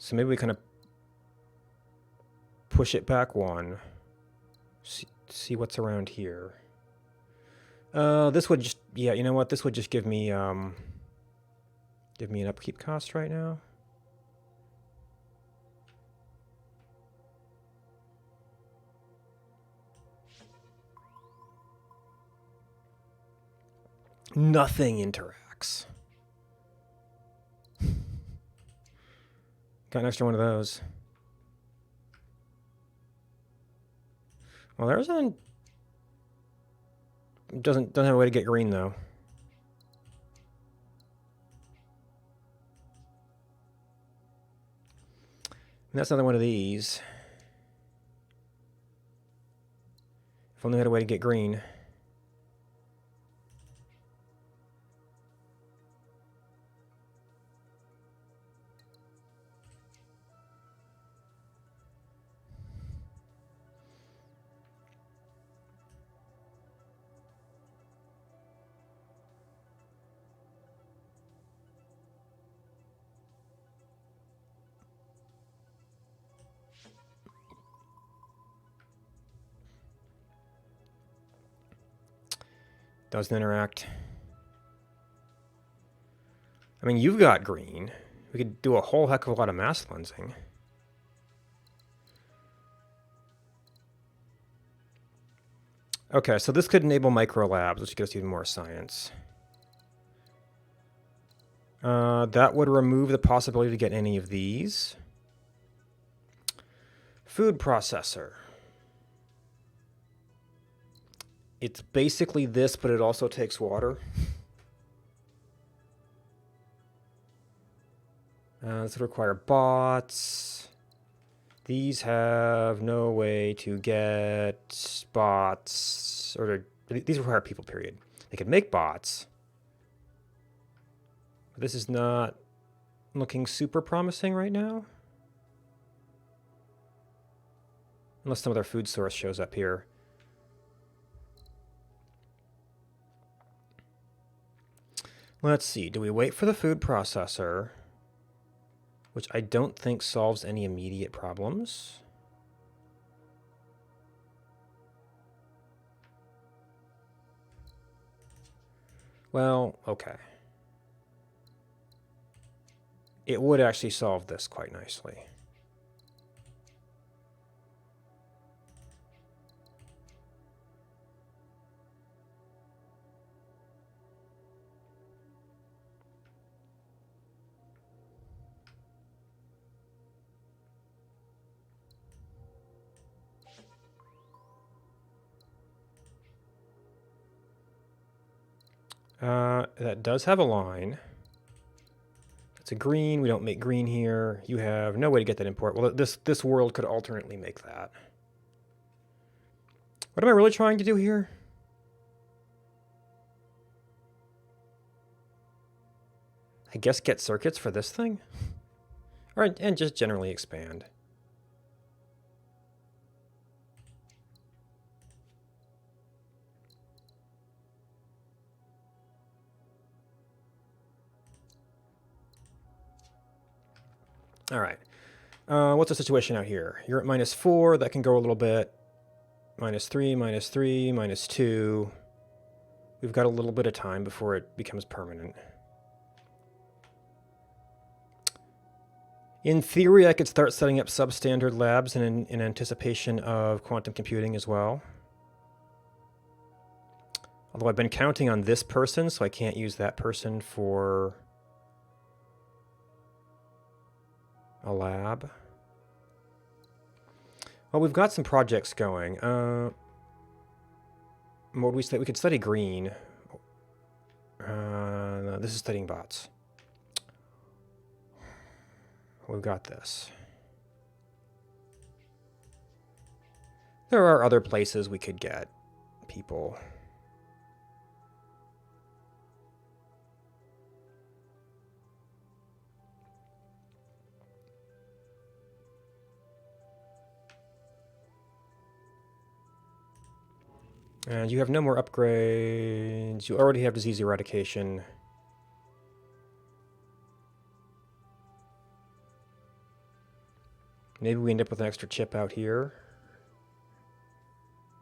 So maybe we kind of push it back one. See what's around here. This would just, yeah, you know what? This would just give me an upkeep cost right now. Nothing interacts. Got an extra one of those. Well, there's an... Doesn't have a way to get green, though. And that's another one of these. If only I had a way to get green. Doesn't interact. I mean, you've got green. We could do a whole heck of a lot of mass cleansing. Okay, so this could enable micro labs, which gives you even more science. That would remove the possibility to get any of these. Food processor. It's basically this, but it also takes water. This would require bots. These have no way to get bots, or these require people, period. They could make bots. But this is not looking super promising right now. Unless some other food source shows up here. Let's see, do we wait for the food processor? Which I don't think solves any immediate problems. Well, okay. It would actually solve this quite nicely. That does have a line. It's a green. We don't make green here. You have no way to get that import. Well, this world could alternately make that. What am I really trying to do here? I guess get circuits for this thing? And just generally expand. All right. What's the situation out here? You're at -4. That can go a little bit. -3, -3, -2. We've got a little bit of time before it becomes permanent. In theory, I could start setting up substandard labs in anticipation of quantum computing as well. Although I've been counting on this person, so I can't use that person for a lab. Well, we've got some projects going. What would we study? We could study green. No, this is studying bots. We've got this. There are other places we could get people. And you have no more upgrades. You already have disease eradication. Maybe we end up with an extra chip out here.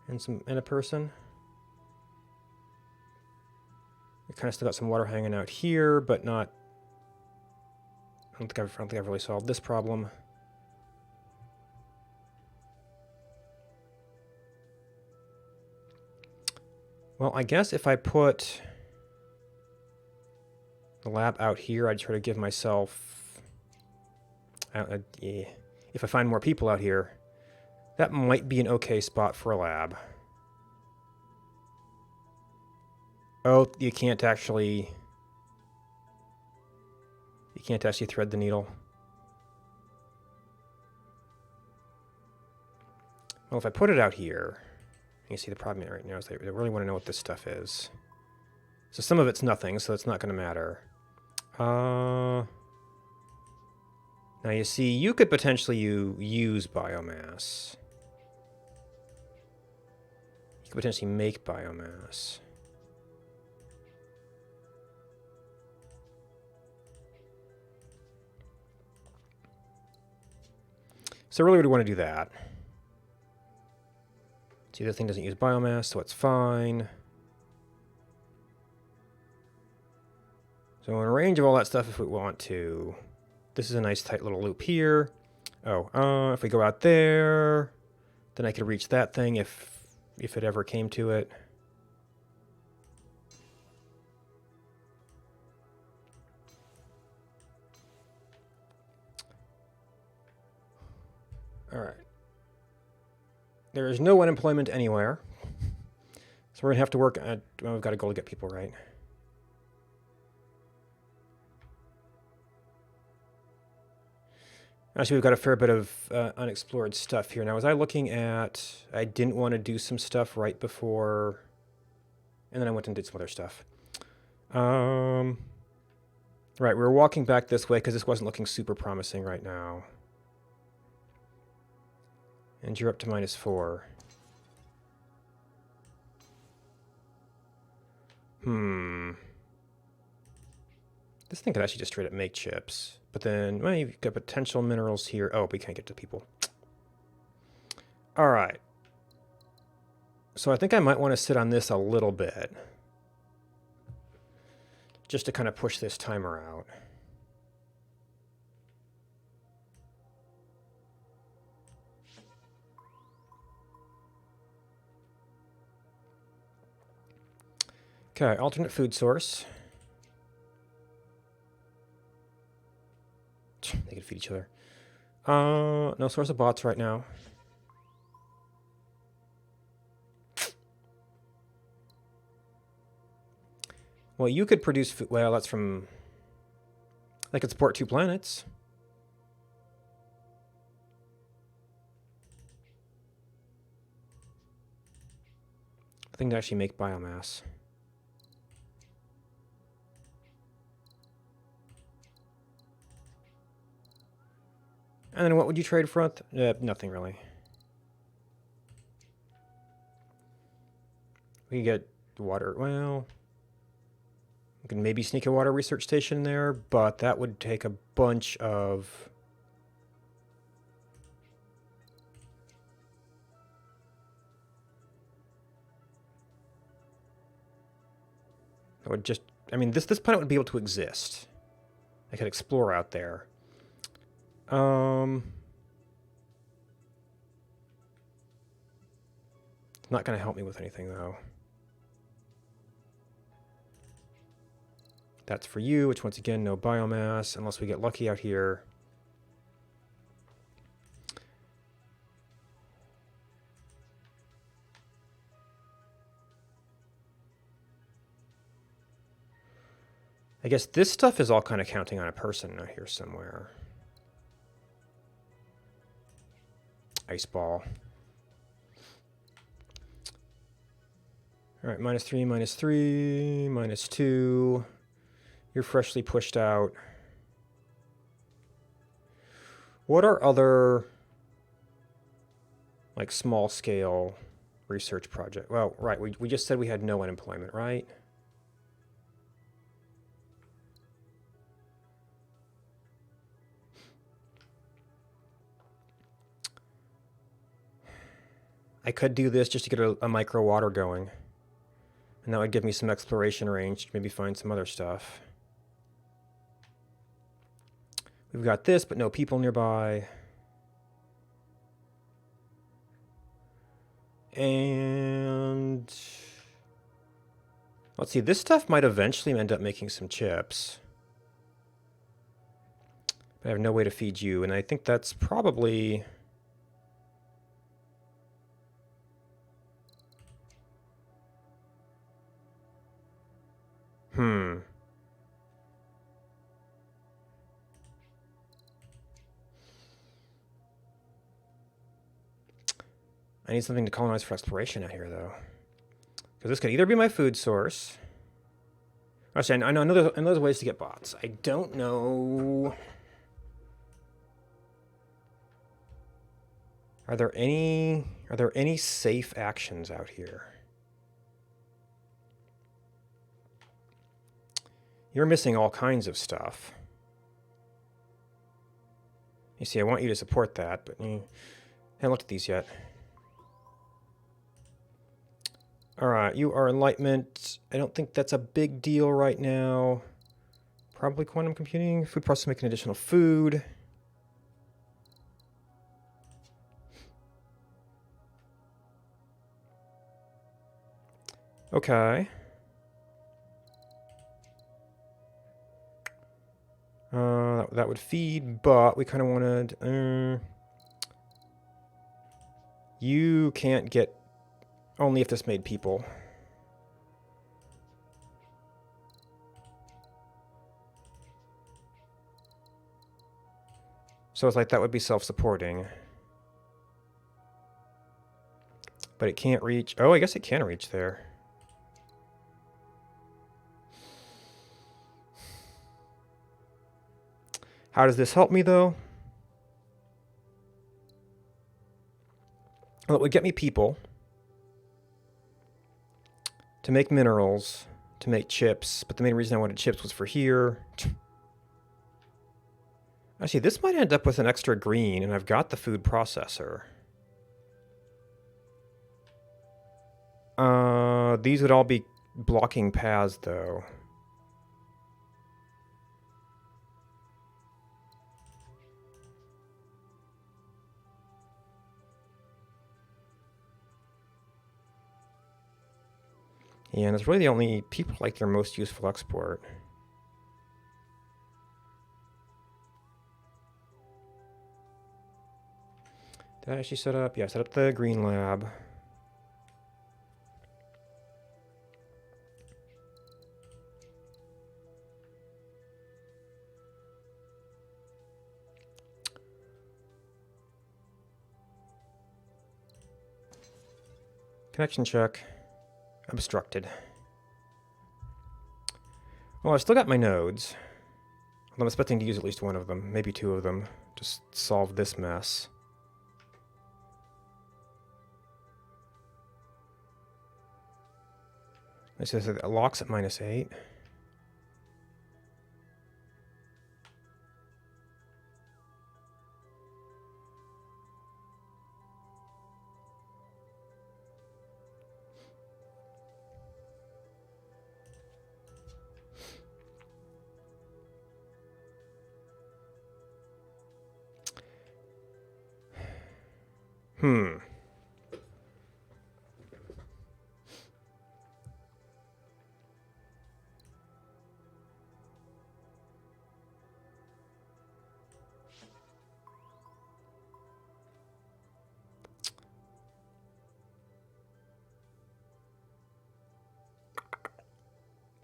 And a person. We kind of still got some water hanging out here, but not... I don't think I've really solved this problem. Well, I guess if I put the lab out here, I'd try to give myself... if I find more people out here, that might be an okay spot for a lab. Oh, you can't actually thread the needle. Well, if I put it out here, you see the problem right now is they really want to know what this stuff is. So some of it's nothing, so it's not going to matter. Now you see, you could potentially use biomass. You could potentially make biomass. So really we want to do that. See, this thing doesn't use biomass, so it's fine. So in range of all that stuff if we want to. This is a nice tight little loop here. Oh, if we go out there, then I could reach that thing if it ever came to it. All right. There is no unemployment anywhere. So we're going to have to work at... Well, we've got to go to get people, right? Actually, we've got a fair bit of unexplored stuff here. Now, was I looking at... I didn't want to do some stuff right before... And then I went and did some other stuff. Right, we were walking back this way because this wasn't looking super promising right now. And you're up to -4. This thing could actually just straight up make chips. But then, well, you've got potential minerals here. Oh, we can't get to people. All right. So I think I might want to sit on this a little bit. Just to kind of push this timer out. Okay, alternate food source. They can feed each other. No source of bots right now. Well, you could produce food. Well, that's from... They could support 2 planets. I think to actually make biomass. And then what would you trade for? Nothing really. We can get water. Well, we can maybe sneak a water research station there, but that would take a bunch of That would just... I mean, this planet would be able to exist. I could explore out there. Not going to help me with anything, though. That's for you, which once again, no biomass, unless we get lucky out here. I guess this stuff is all kind of counting on a person out here somewhere. Ice ball. All right, -3, -3, -2. You're freshly pushed out. What are other, like, small-scale research projects? Well, right, we just said we had no unemployment, right? I could do this just to get a micro water going. And that would give me some exploration range to maybe find some other stuff. We've got this, but no people nearby. And... let's see, this stuff might eventually end up making some chips. But I have no way to feed you, and I think that's probably... I need something to colonize for exploration out here, though. Because this could either be my food source. Actually, I know there's ways to get bots. I don't know... Are there any safe actions out here? You're missing all kinds of stuff. You see, I want you to support that, but I haven't looked at these yet. Alright, you are enlightenment. I don't think that's a big deal right now. Probably quantum computing. Food processing, making additional food. Okay. That would feed, but we kind of wanted... you can't get... only if this made people. So it's like that would be self-supporting. But it can't reach... oh, I guess it can reach there. How does this help me, though? Well, it would get me people. To make minerals. To make chips. But the main reason I wanted chips was for here. Actually, this might end up with an extra green, and I've got the food processor. These would all be blocking paths, though. Yeah, and it's really the only people like their most useful export. Did I actually set up? Yeah, I set up the green lab. Connection check. Obstructed. Well, I've still got my nodes. I'm expecting to use at least one of them, maybe two of them, to solve this mess. It says it locks at -8. Hmm.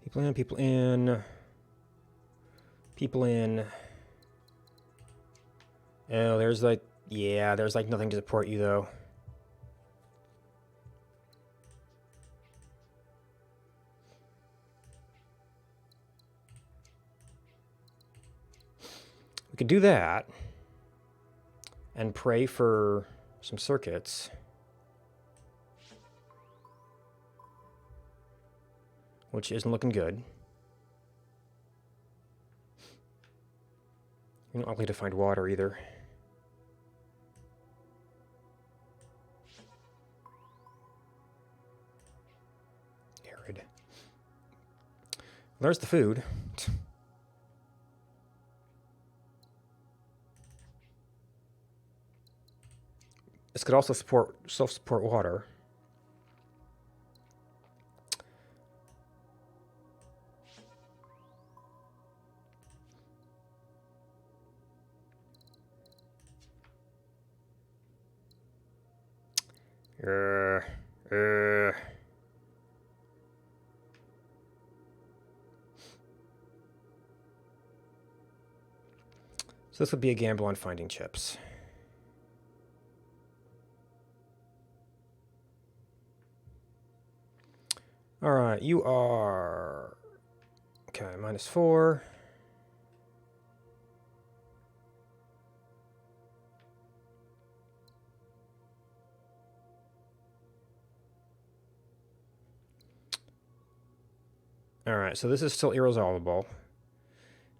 People in, people in. People in. Oh, there's like... Yeah, there's like nothing to support you, though. We could do that. And pray for some circuits. Which isn't looking good. You're not likely to find water, either. Arid. There's the food. This could also self-support water. So this would be a gamble on finding chips. All right, you are... Okay, -4. All right, so this is still irresolvable.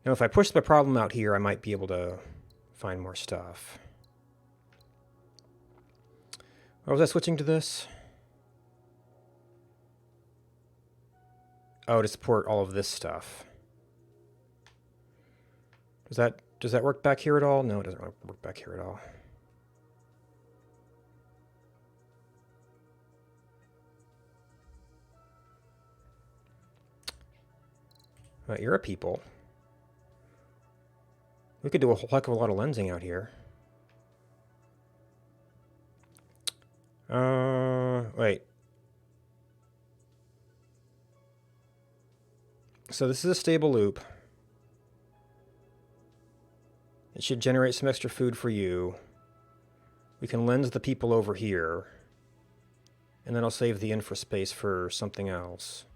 Now, if I push the problem out here, I might be able to find more stuff. Or was I switching to this? Oh, to support all of this stuff. Does that work back here at all? No, it doesn't work back here at all. Right, you're a people. We could do a whole heck of a lot of lensing out here. Wait. So this is a stable loop. It should generate some extra food for you. We can lens the people over here. And then I'll save the infra space for something else.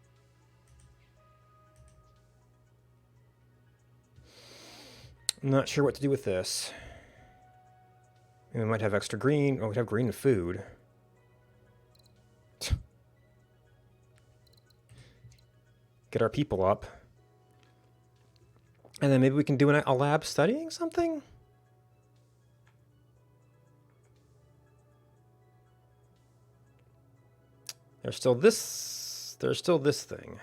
I'm not sure what to do with this. We might have extra green. Oh, we'd have green and food. Get our people up. And then maybe we can do a lab studying something? There's still this thing.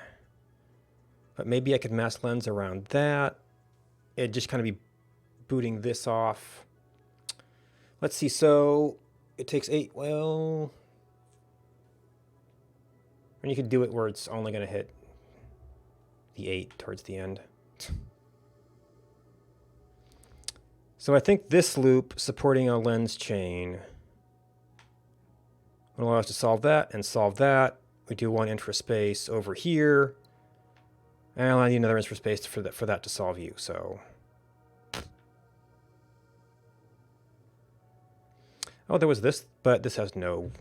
But maybe I could mass lens around that. It'd just kind of be booting this off. Let's see, so it takes 8, well... And you could do it where it's only going to hit the 8 towards the end. So I think this loop supporting a lens chain will allow us to solve that and solve that. We do one infraspace over here. And I need another infraspace for that to solve you, so... Oh, there was this, but this has no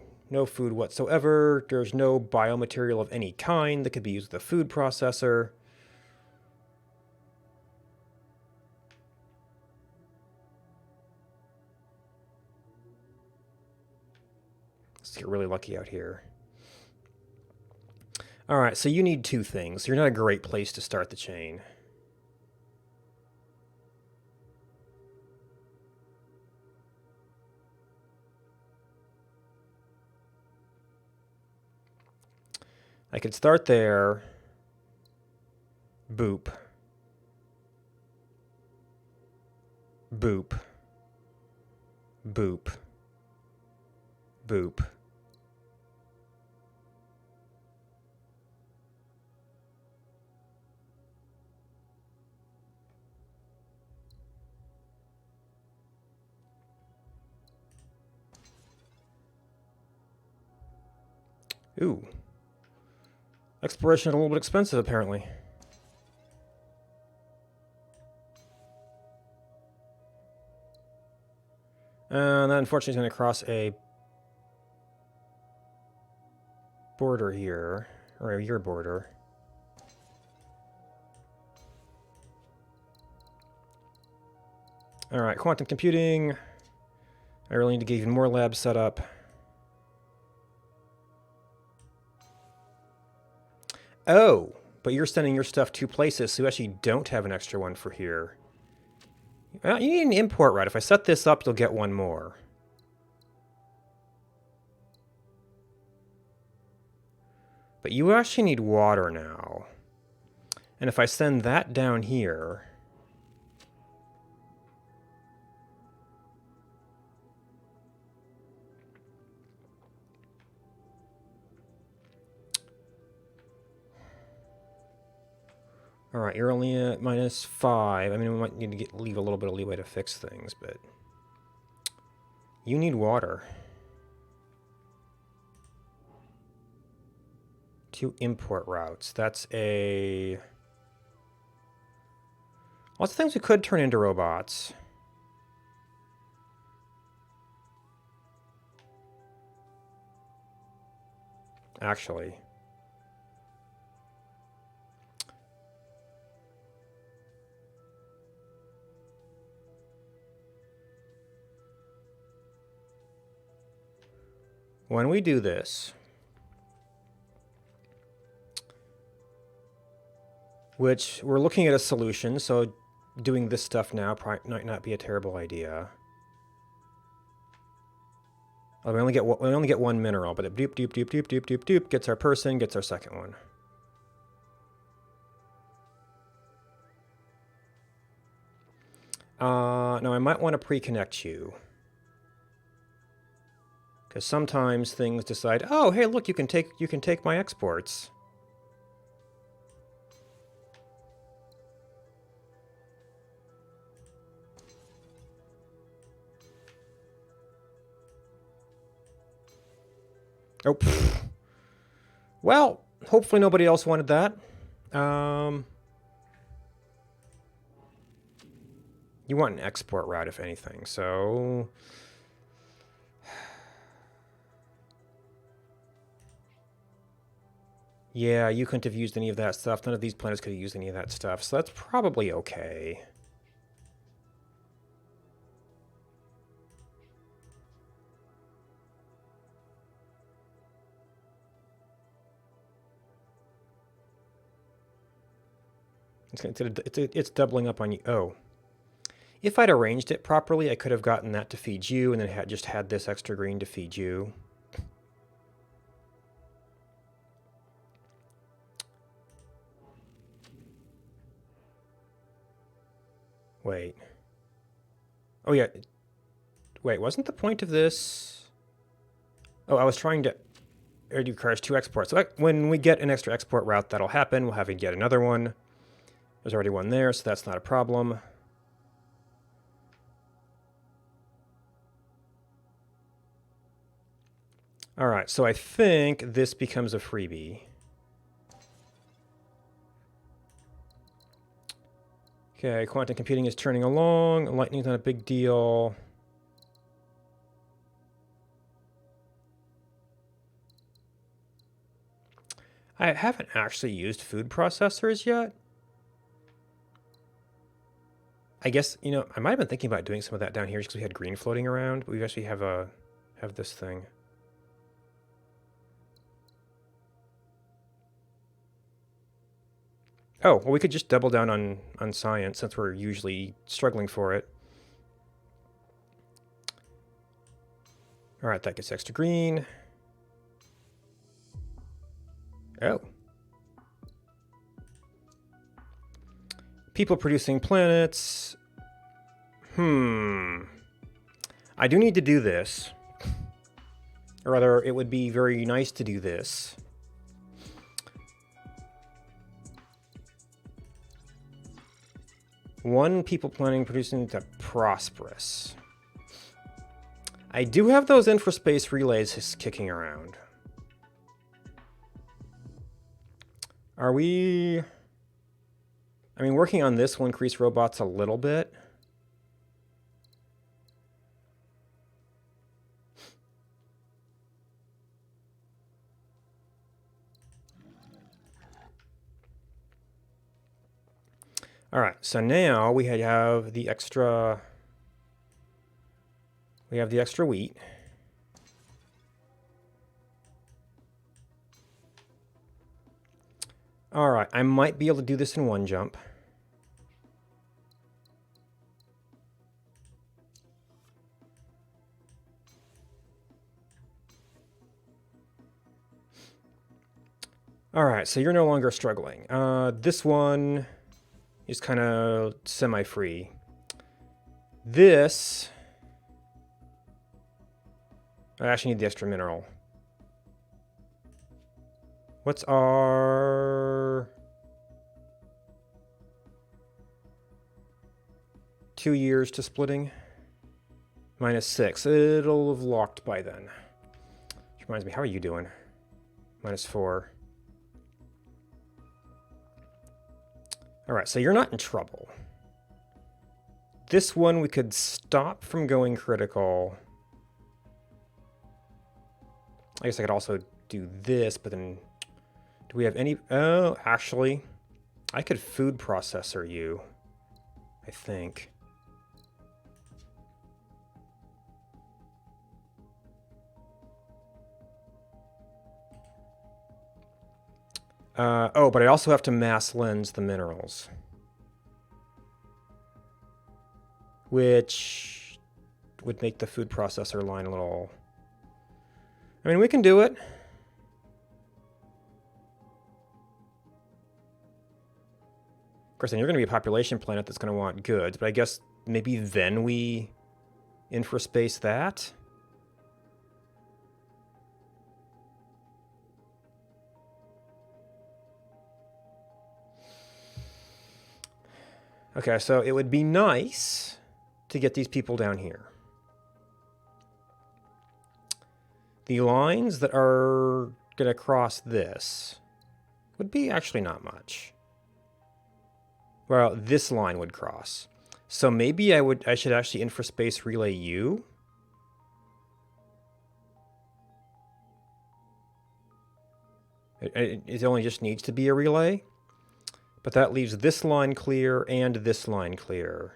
food whatsoever. There's no biomaterial of any kind that could be used with a food processor. Let's get really lucky out here. All right, so you need 2 things. You're not a great place to start the chain. I could start there. Boop. Boop. Boop. Boop. Ooh. Exploration is a little bit expensive, apparently. And that unfortunately is going to cross a border here, or your border. All right, quantum computing. I really need to get even more labs set up. Oh, but you're sending your stuff 2 places, so you actually don't have an extra one for here. Well, you need an import route. If I set this up, you'll get one more. But you actually need water now. And if I send that down here... All right, you're only at -5. I mean, we might need to leave a little bit of leeway to fix things, but... You need water. 2 import routes. That's a... Lots of things we could turn into robots. Actually. When we do this, which we're looking at a solution, so doing this stuff now might not be a terrible idea. Oh, we only get 1 mineral, but it doop doop doop doop doop doop doop gets our person, gets our second one. Now I might want to pre-connect you. Because sometimes things decide, oh, hey, look, you can take my exports. Oh, pfft. Well, hopefully nobody else wanted that. You want an export route, if anything, so... Yeah, you couldn't have used any of that stuff. None of these planets could have used any of that stuff, so that's probably okay. It's doubling up on you. Oh. If I'd arranged it properly, I could have gotten that to feed you, and then just had this extra green to feed you. Wait. Oh, yeah. Wait, wasn't the point of this... Oh, I was trying to... It requires 2 exports. So when we get an extra export route, that'll happen. We'll have to get another one. There's already one there, so that's not a problem. All right, so I think this becomes a freebie. Okay, quantum computing is turning along. Lightning's not a big deal. I haven't actually used food processors yet. I guess, you know, I might have been thinking about doing some of that down here just because we had green floating around, but we actually have this thing. Oh, well, we could just double down on science since we're usually struggling for it. All right, that gets extra green. Oh. People producing planets. I do need to do this. Or rather, it would be very nice to do this. One people planning producing to prosperous. I do have those infraspace relays kicking around. Are we... I mean, working on this will increase robots a little bit. All right, so now we have the extra... We have the extra wheat. All right, I might be able to do this in one jump. All right, so you're no longer struggling. This one is kind of semi-free. This... I actually need the extra mineral. What's our... 2 years to splitting? -6. It'll have locked by then. Which reminds me, how are you doing? -4. Alright, so you're not in trouble. This one we could stop from going critical. I guess I could also do this, but then... Do we have any... Oh, actually, I could food processor you, I think. Oh, but I also have to mass lens the minerals. Which would make the food processor line a little... I mean, we can do it. Of course, then you're going to be a population planet that's going to want goods, but I guess maybe then we infraspace that? Okay, so it would be nice to get these people down here. The lines that are going to cross this would be actually not much. Well, this line would cross. So maybe I should actually infraspace relay you. It only just needs to be a relay. But that leaves this line clear and this line clear.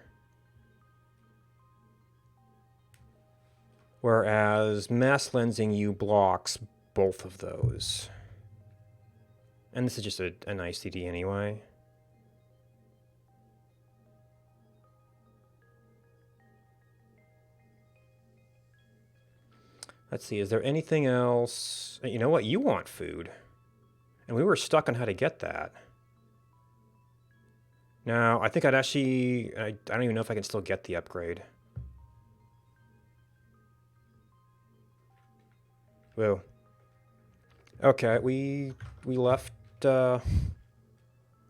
Whereas mass lensing you blocks both of those. And this is just a nicety anyway. Let's see, is there anything else? You know what? You want food. And we were stuck on how to get that. Now, I think I'd actually... I don't even know if I can still get the upgrade. Whoa. Okay, we left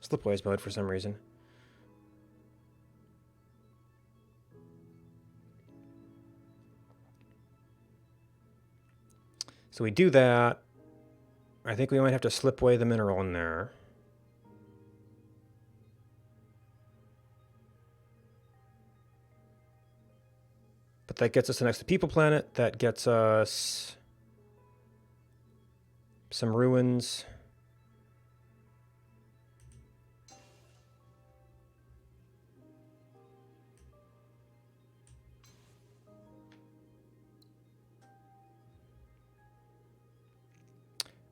slipways mode for some reason. So we do that. I think we might have to slip away the mineral in there. But that gets us an extra people planet. That gets us some ruins.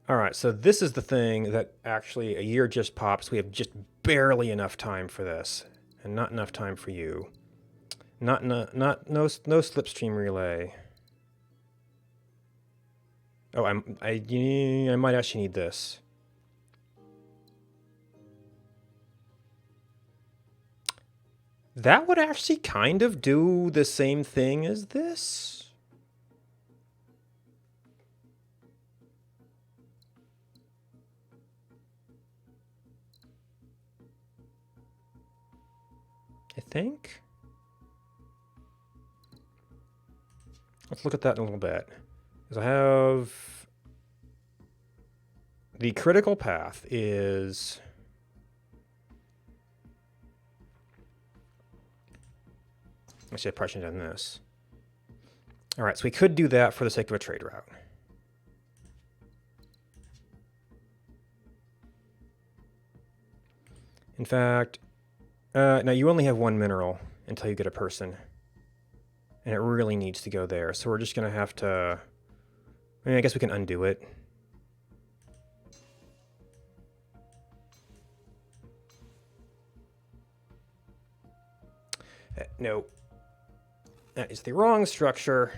All right, so this is the thing that actually a year just pops. We have just barely enough time for this, and not enough time for you. No slipstream relay. Oh, I might actually need this. That would actually kind of do the same thing as this. think. Let's look at that in a little bit. Because I have... The critical path is... Actually, I probably should have done this. All right, so we could do that for the sake of a trade route. In fact, now you only have one mineral until you get a person. And it really needs to go there. So we're just going to have to... I mean, I guess we can undo it. No. That is the wrong structure.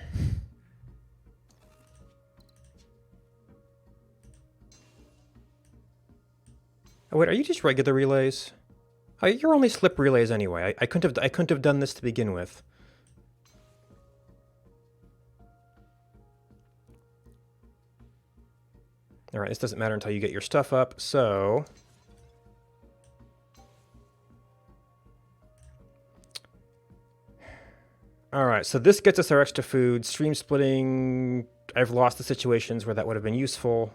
Oh wait, are you just regular relays? Oh, you're only slip relays anyway. I couldn't have done this to begin with. All right, this doesn't matter until you get your stuff up. So all right, so this gets us our extra food. Stream splitting, I've lost the situations where that would have been useful.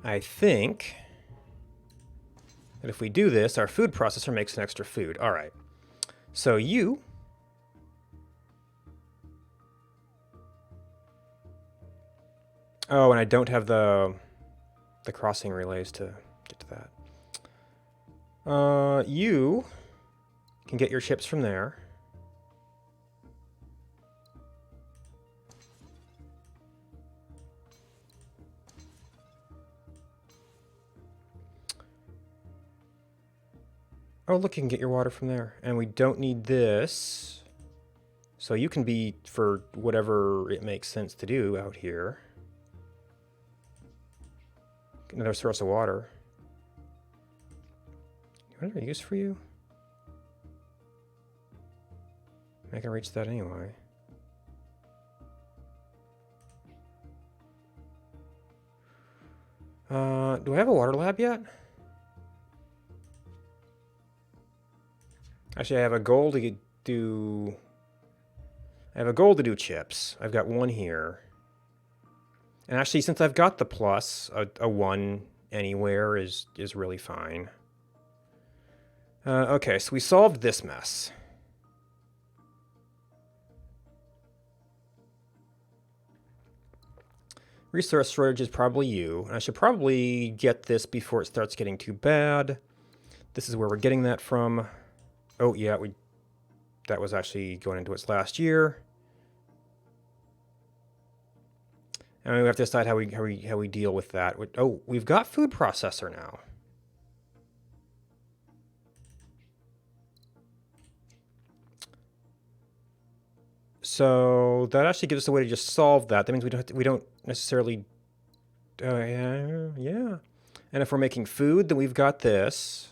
I think that if we do this, our food processor makes an extra food. All right, so you... Oh, and I don't have the crossing relays to get to that. You can get your chips from there. Oh, look, you can get your water from there. And we don't need this. So you can be for whatever it makes sense to do out here. Another source of water. What are use for you? I can reach that anyway. Do I have a water lab yet? Actually, I have a goal to do... I have a goal to do chips. I've got one here. And actually, since I've got the plus, a 1 anywhere is really fine. Okay, so we solved this mess. Resource shortage is probably you. And I should probably get this before it starts getting too bad. This is where we're getting that from. Oh, yeah, that was actually going into its last year. And we have to decide how we deal with that. Oh, we've got food processor now. So that actually gives us a way to just solve that. That means we don't necessarily. Yeah. And if we're making food, then we've got this.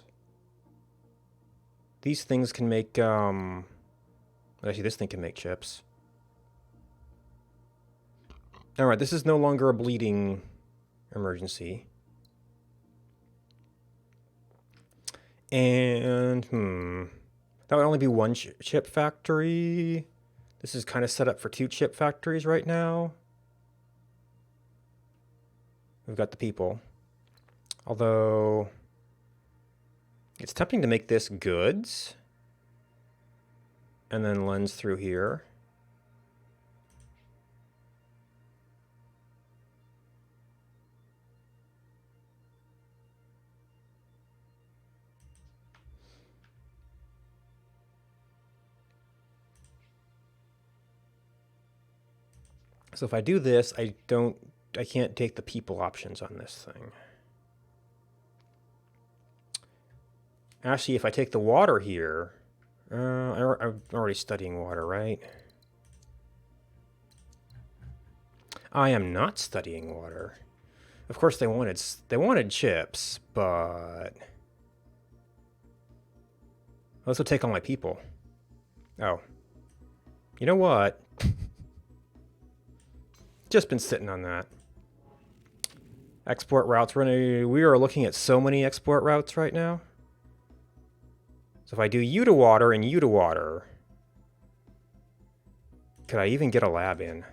These things can make. Actually, this thing can make chips. All right, this is no longer a bleeding emergency. And, that would only be one chip factory. This is kind of set up for 2 chip factories right now. We've got the people. Although, it's tempting to make this goods. And then lens through here. So if I do this, I can't take the people options on this thing. Actually, if I take the water here, I'm already studying water, right? I am not studying water. Of course, they wanted chips, but let's go take all my people. Oh, You know what? Just been sitting on that. Export routes. We are looking at so many export routes right now. So if I do you to water and you to water, could I even get a lab in?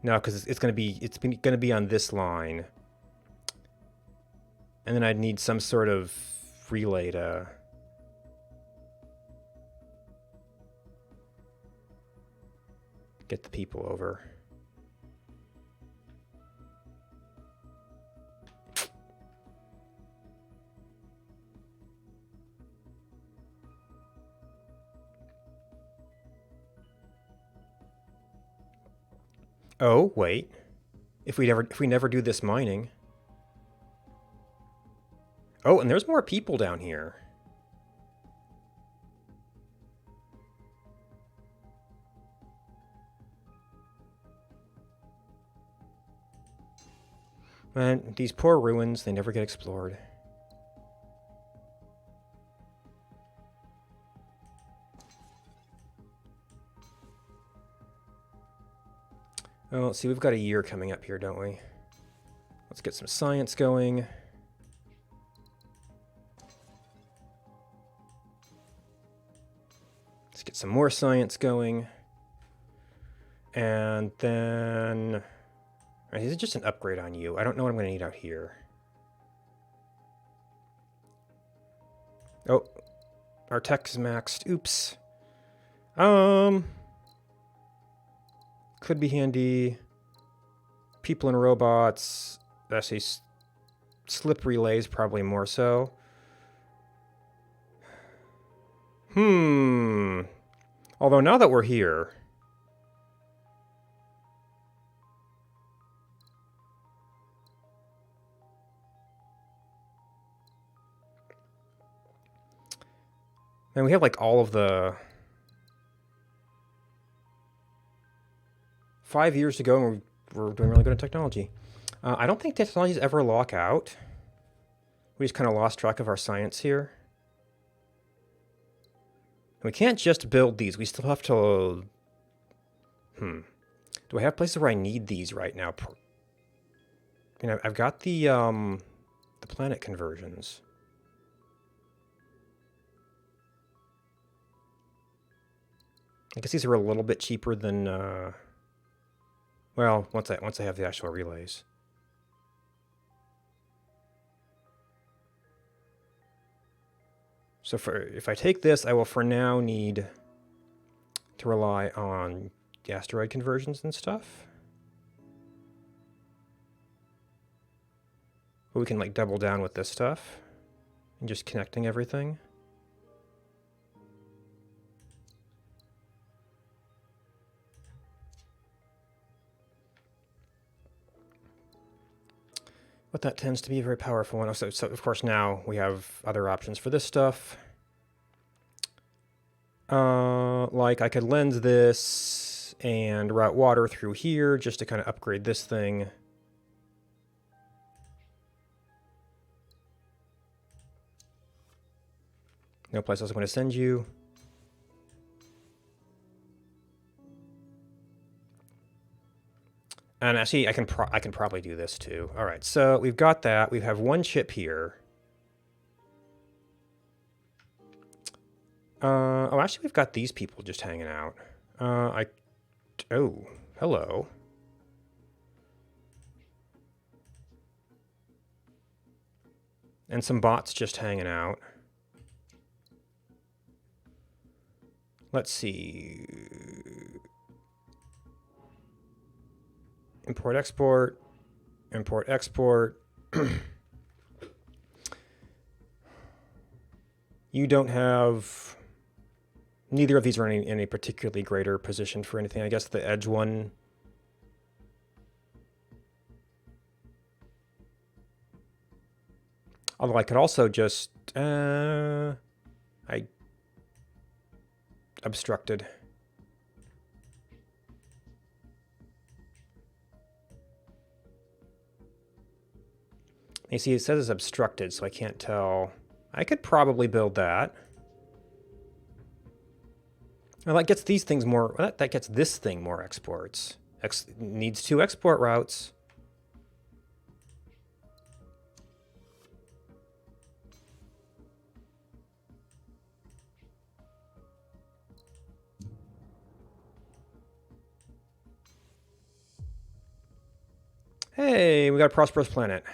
No, because it's gonna be on this line, and then I'd need some sort of relay to. Get the people over. Oh, wait. If we never do this mining. Oh, and there's more people down here. Man, these poor ruins, they never get explored. Oh, let's see, we've got a year coming up here, don't we? Let's get some science going. Let's get some more science going. And then... Right, is it just an upgrade on you? I don't know what I'm going to need out here. Oh, our tech is maxed. Oops. Could be handy. People and robots. Actually, slip relays probably more so. Although now that we're here... And we have like all of the 5 years to go, and we're doing really good in technology. I don't think technologies ever lock out. We just kind of lost track of our science here. And we can't just build these. We still have to... Do I have places where I need these right now? You know, I've got the planet conversions. I guess these are a little bit cheaper than, well, once I have the actual relays. So if I take this, I will for now need to rely on the asteroid conversions and stuff. But we can like double down with this stuff and just connecting everything. But that tends to be a very powerful one. So of course now we have other options for this stuff. Like I could lens this and route water through here just to kind of upgrade this thing. No place else I'm going to send you. And actually, I can probably do this too. All right, so we've got that. We have one chip here. Oh, actually, we've got these people just hanging out. Oh, hello. And some bots just hanging out. Let's see. Import, export. Import, export. You don't have... Neither of these are in a particularly greater position for anything. I guess the edge one... Although I could also just... I obstructed. You see, it says it's obstructed, so I can't tell. I could probably build that. Well, that gets these things more, that gets this thing more exports. Needs 2 export routes. Hey, we got a prosperous planet.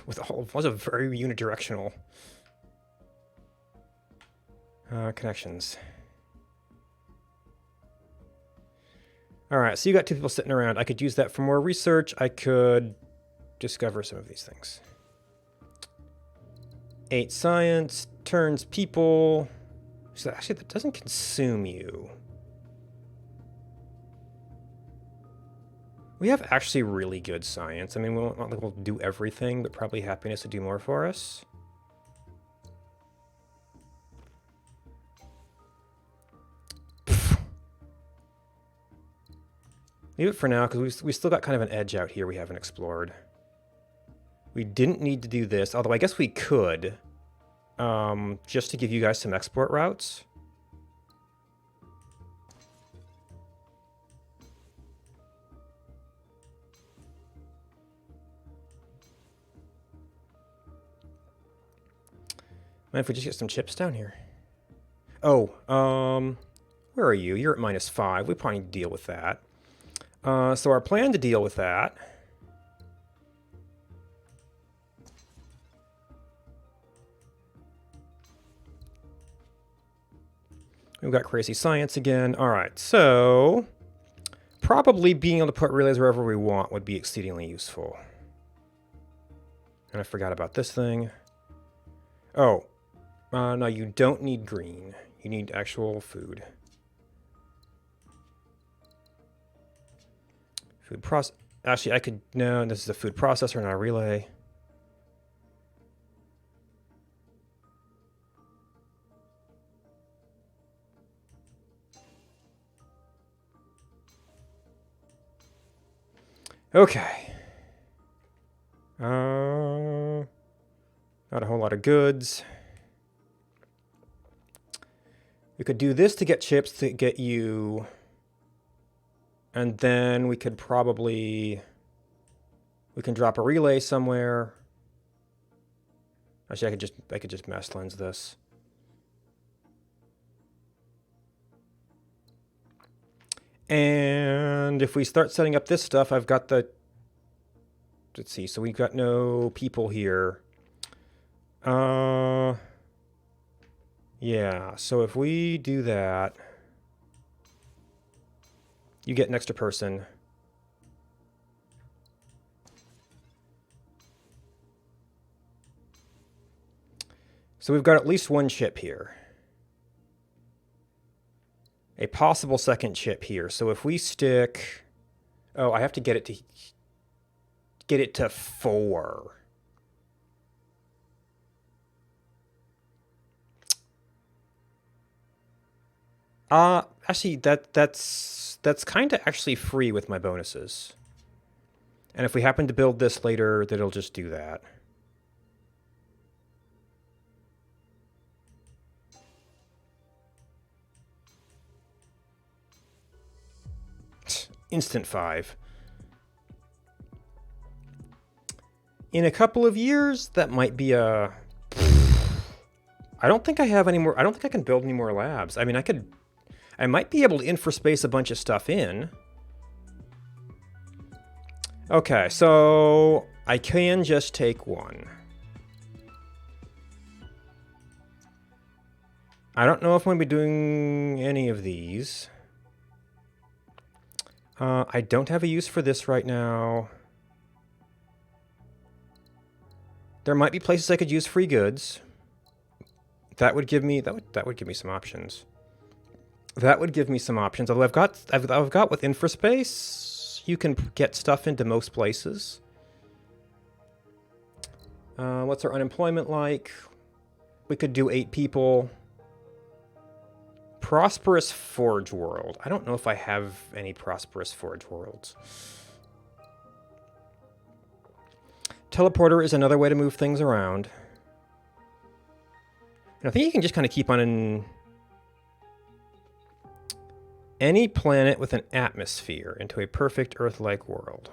With all, was a very unidirectional connections. All right, so you got 2 people sitting around. I could use that for more research. I could discover some of these things. 8 science, turns people. So actually, that doesn't consume you. We have actually really good science. I mean, we'll do everything, but probably happiness would do more for us. Leave it for now, because we still got kind of an edge out here we haven't explored. We didn't need to do this, although I guess we could, just to give you guys some export routes. Mind if we just get some chips down here? Oh, where are you? You're at -5. We probably need to deal with that. So our plan to deal with that... We've got crazy science again. All right, so... Probably being able to put relays wherever we want would be exceedingly useful. And I forgot about this thing. Oh. No, you don't need green. You need actual food. Food process. Actually, I could... No, this is a food processor, not a relay. Okay. Not a whole lot of goods. We could do this to get chips to get you... And then we could probably... We can drop a relay somewhere. Actually, I could just mass lens this. And if we start setting up this stuff, I've got the... Let's see, so we've got no people here. Yeah, so if we do that... You get an extra person. So we've got at least 1 chip here. A possible second chip here. So if we stick... Oh, I have to get it to 4. Actually, that's kind of actually free with my bonuses. And if we happen to build this later, then it'll just do that. Instant 5. In a couple of years, that might be a... I don't think I have any more... I don't think I can build any more labs. I mean, I might be able to infraspace a bunch of stuff in. Okay, so I can just take 1. I don't know if I'm going to be doing any of these. I don't have a use for this right now. There might be places I could use free goods. That would give me that would give me some options. That would give me some options. Although I've got with infraspace, you can get stuff into most places. What's our unemployment like? We could do 8 people. Prosperous Forge World. I don't know if I have any Prosperous Forge Worlds. Teleporter is another way to move things around. And I think you can just kind of keep on in... any planet with an atmosphere into a perfect Earth-like world.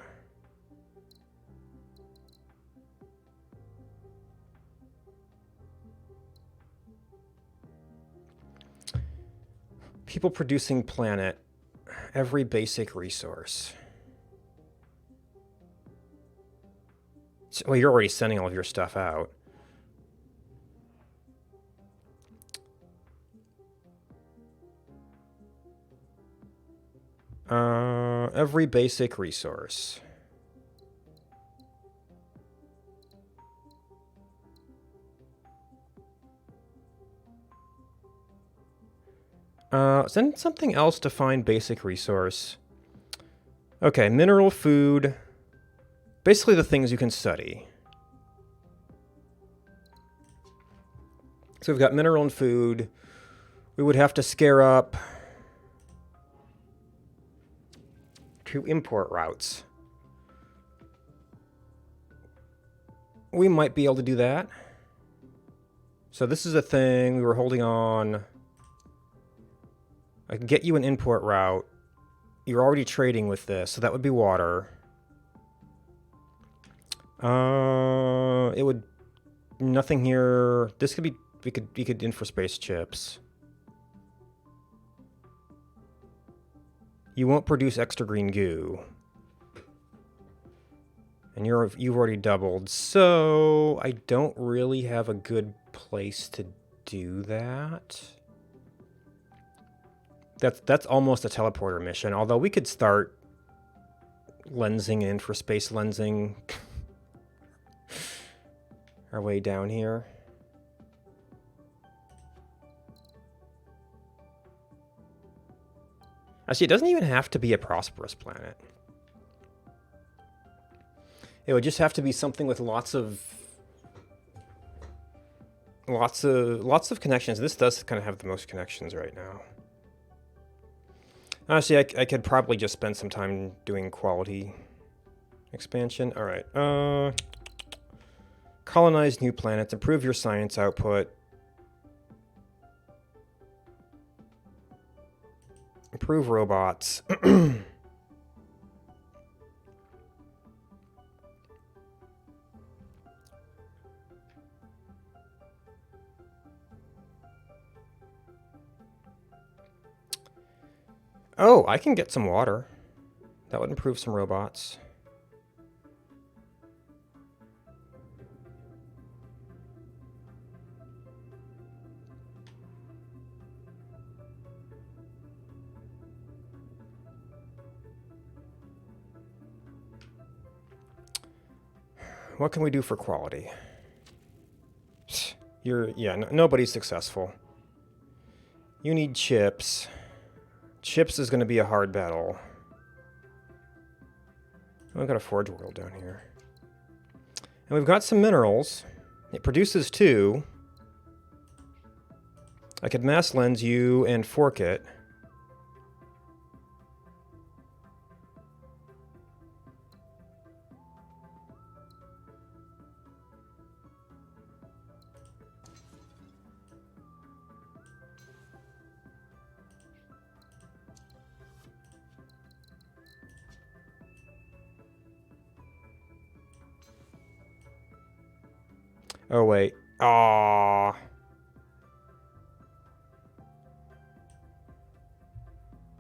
People producing planet. Every basic resource. Well, you're already sending all of your stuff out. Every basic resource. Send something else to find basic resource. Okay, mineral, food. Basically the things you can study. So we've got mineral and food. We would have to scare up 2 import routes. We might be able to do that. So this is a thing we were holding on. I can get you an import route. You're already trading with this, so that would be water. It would nothing here. This could be we could infraspace chips. You won't produce extra green goo. And you've already doubled, so I don't really have a good place to do that. That's almost a teleporter mission, although we could start lensing and infraspace lensing our way down here. Actually, it doesn't even have to be a prosperous planet. It would just have to be something with lots of connections. This does kind of have the most connections right now. Honestly, I could probably just spend some time doing quality expansion. All right. Colonize new planets. Improve your science output. Improve robots. Oh, I can get some water. That would improve some robots. What can we do for quality? Nobody's successful. You need chips. Chips is going to be a hard battle. I've got a forge world down here. And we've got some minerals. It produces 2. I could mass lens you and fork it. Oh, wait. Aww.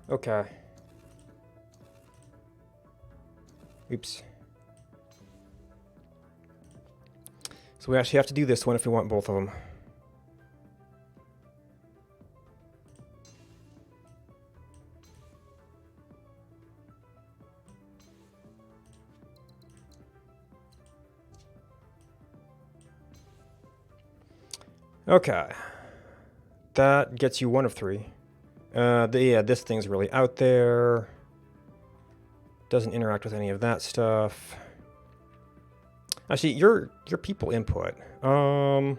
Okay. Oops. So we actually have to do this one if we want both of them. Okay. That gets you 1 of 3. This thing's really out there. Doesn't interact with any of that stuff. Actually, your people input. Or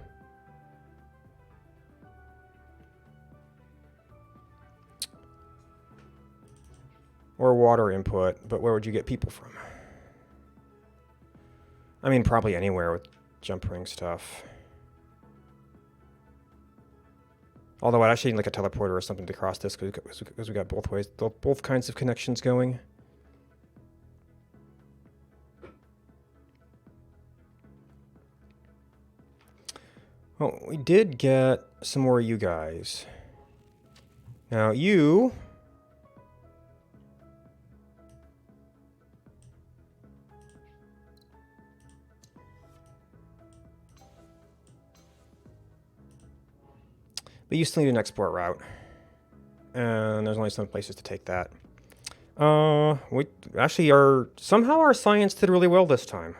water input, but where would you get people from? I mean, probably anywhere with jump ring stuff. Although I'd actually need like a teleporter or something to cross this because we got both ways, both kinds of connections going. Oh, we did get some more of you guys. Now you... But you still need an export route. And there's only some places to take that. We actually are... Somehow our science did really well this time.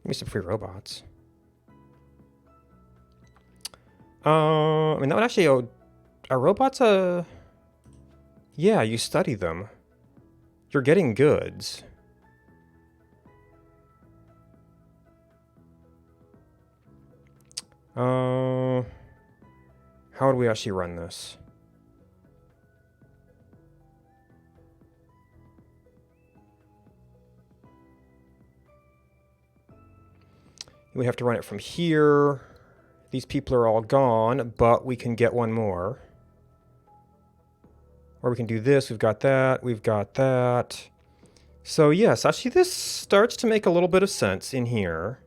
Give me some free robots. I mean, that would actually... Are robots Yeah, you study them. You're getting goods. How would we actually run this? We have to run it from here. These people are all gone, but we can get one more. Or we can do this. We've got that. We've got that. So yes, actually this starts to make a little bit of sense in here.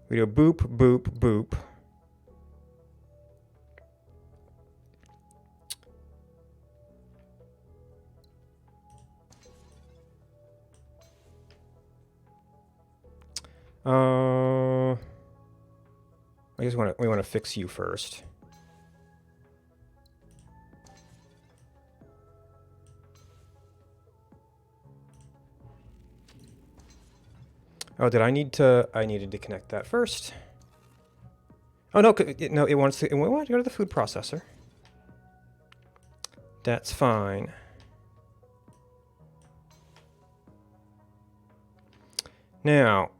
We do boop, boop, boop. I guess we want to fix you first. Oh, did I need to? I needed to connect that first. Oh no, no, it wants to go to the food processor. That's fine. Now,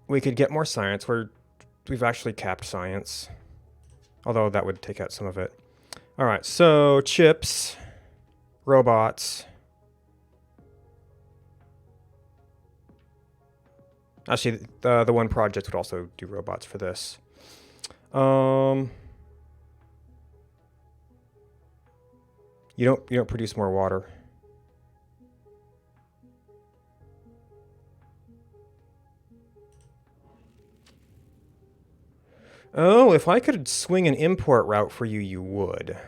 we could get more science. We've actually capped science, although that would take out some of it. All right, so chips, robots. Actually, the one project would also do robots for this. You don't produce more water. Oh, if I could swing an import route for you, you would.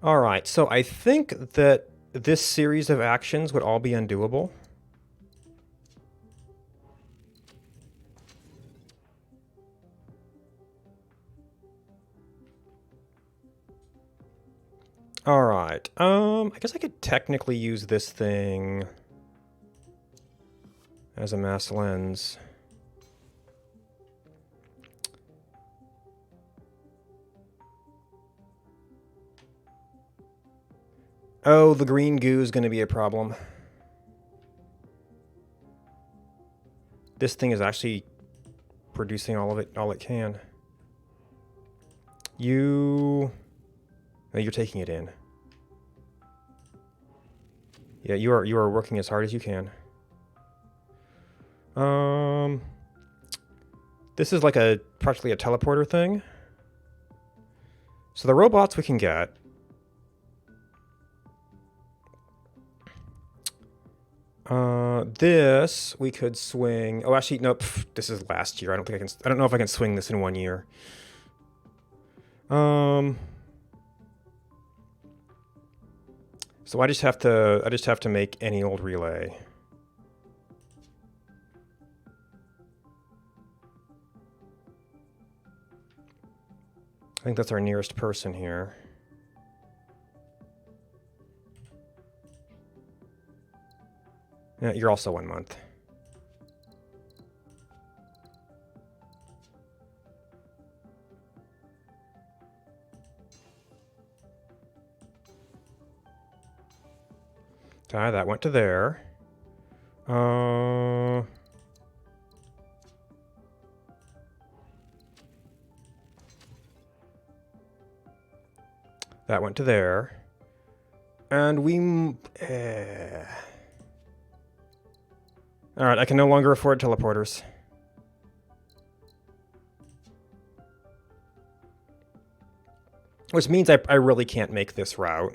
All right, so I think that this series of actions would all be undoable. All right, I guess I could technically use this thing as a mass lens. Oh, the green goo is going to be a problem. This thing is actually producing all it can. No, you're taking it in. Yeah, you are working as hard as you can. This is like practically a teleporter thing. So the robots we can get. This we could swing. Oh, actually, nope. This is last year. I don't know if I can swing this in 1 year. So I just have to make any old relay. I think that's our nearest person here. Yeah, you're also 1 month. Okay, that went to there. That went to there. And we... Alright, I can no longer afford teleporters. Which means I really can't make this route.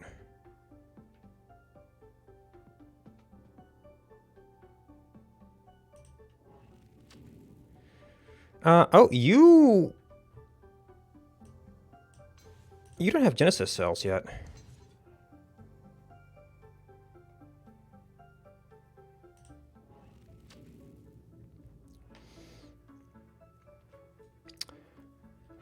Oh, you... You don't have Genesis cells yet.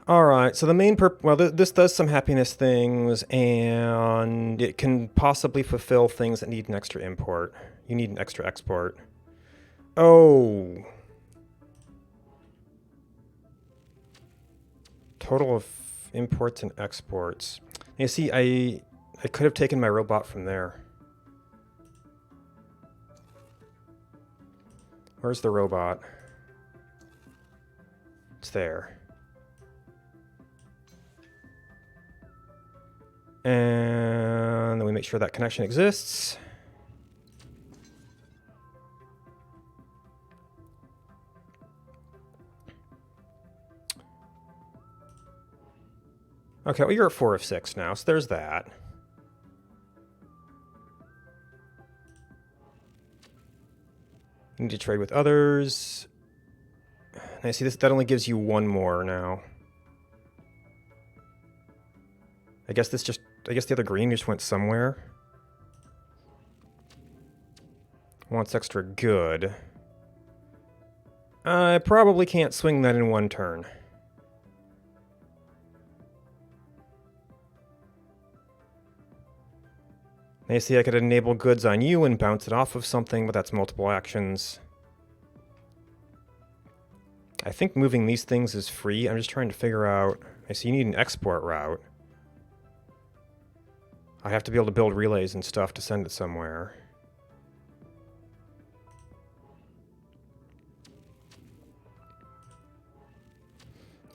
Alright, so the main well, this does some happiness things, and it can possibly fulfill things that need an extra import. You need an extra export. Oh. Total of imports and exports. You see, I could have taken my robot from there. Where's the robot? It's there. And then we make sure that connection exists. Okay, well, you're at 4 of 6 now, so there's that. You need to trade with others. And I see this, that only gives you one more now. I guess the other green just went somewhere. Wants extra good. I probably can't swing that in one turn. Now you see I could enable goods on you and bounce it off of something, but that's multiple actions. I think moving these things is free. I'm just trying to figure out... I see you need an export route. I have to be able to build relays and stuff to send it somewhere.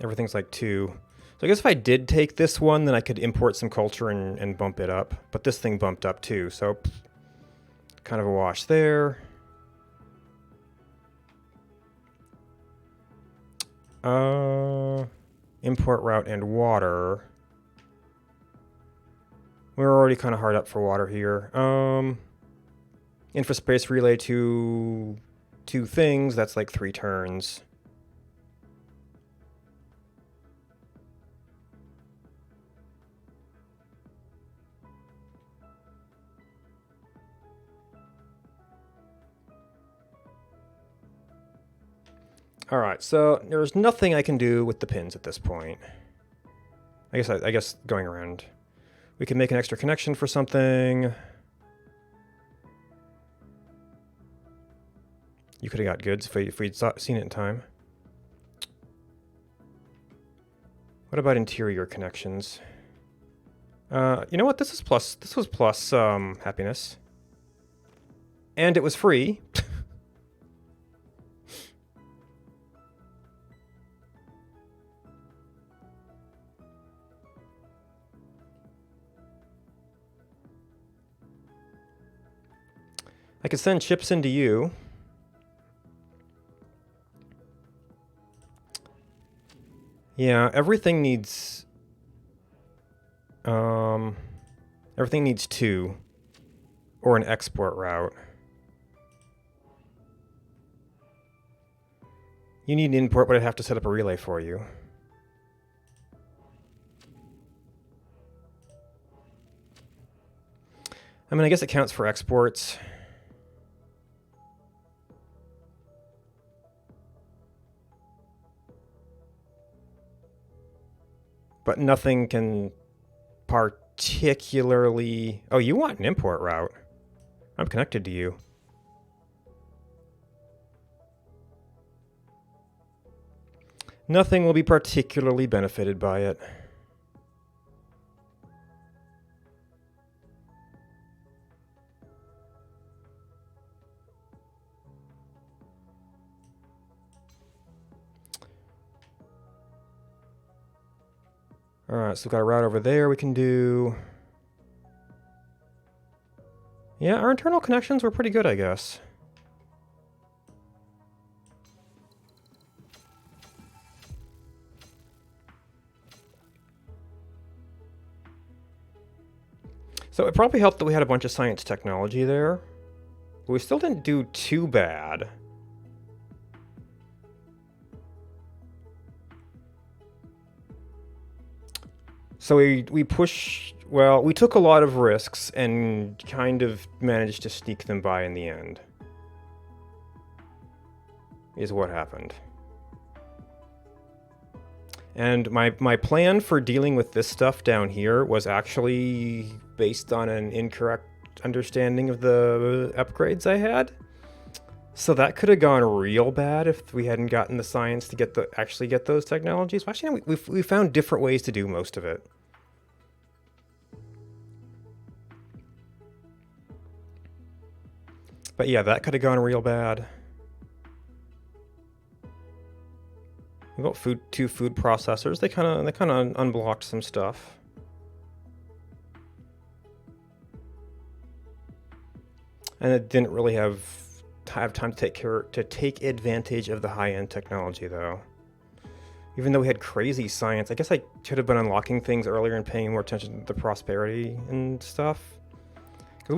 Everything's like 2. So I guess if I did take this one, then I could import some culture and bump it up. But this thing bumped up too, so kind of a wash there. Import route and water. We're already kind of hard up for water here. Infraspace relay to 2 things, that's like 3 turns. Alright, so there's nothing I can do with the pins at this point. I guess going around. We can make an extra connection for something. You could have got goods if we'd seen it in time. What about interior connections? You know what? This was plus happiness. And it was free. I could send chips into you. Yeah, everything needs... everything needs 2. Or an export route. You need an import, but I'd have to set up a relay for you. I mean, I guess it counts for exports. But nothing can particularly... Oh, you want an import route. I'm connected to you. Nothing will be particularly benefited by it. Alright, so we've got a route over there we can do. Yeah, our internal connections were pretty good, I guess. So it probably helped that we had a bunch of science technology there. But we still didn't do too bad. So we pushed... Well, we took a lot of risks and kind of managed to sneak them by in the end. Is what happened. And my plan for dealing with this stuff down here was actually based on an incorrect understanding of the upgrades I had. So that could have gone real bad if we hadn't gotten the science to actually get those technologies. Well, actually, we found different ways to do most of it. But yeah, that could have gone real bad. We got two food processors. They kind of unblocked some stuff. And it didn't really have time to take advantage of the high-end technology, though. Even though we had crazy science, I guess I should have been unlocking things earlier and paying more attention to the prosperity and stuff. Because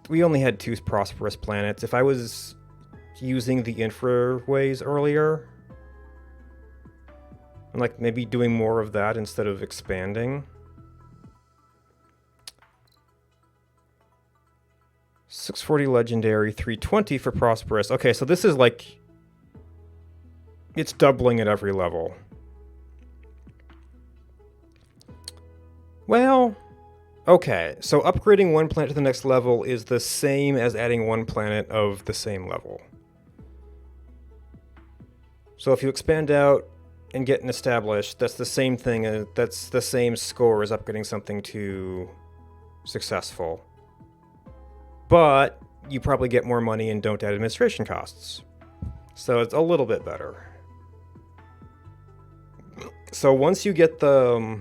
we only had 2 prosperous planets. If I was using the infra ways earlier, and like maybe doing more of that instead of expanding. 640 legendary, 320 for prosperous. Okay, so this is like... It's doubling at every level. Well, okay, so upgrading one planet to the next level is the same as adding one planet of the same level. So if you expand out and get an established, that's the same thing, that's the same score as upgrading something to successful. But you probably get more money and don't add administration costs. So it's a little bit better. So once you get the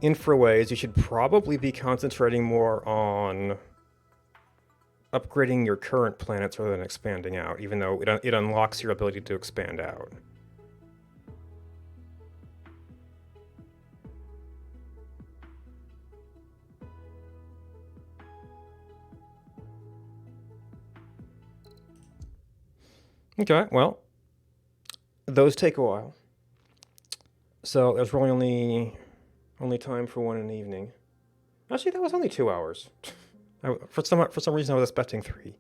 infraways, you should probably be concentrating more on upgrading your current planets rather than expanding out, even though it unlocks your ability to expand out. Okay, well, those take a while. So there's really only time for one in the evening. Actually, that was only 2 hours. For some reason, I was expecting 3.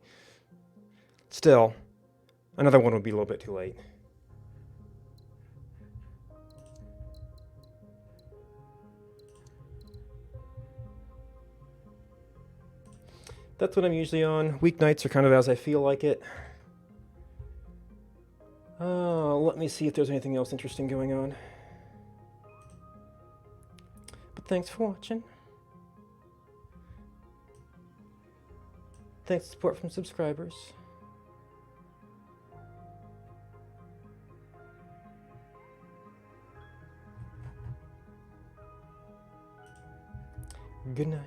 Still, another one would be a little bit too late. That's what I'm usually on. Weeknights are kind of as I feel like it. Let me see if there's anything else interesting going on. But thanks for watching. Thanks for support from subscribers. Good night.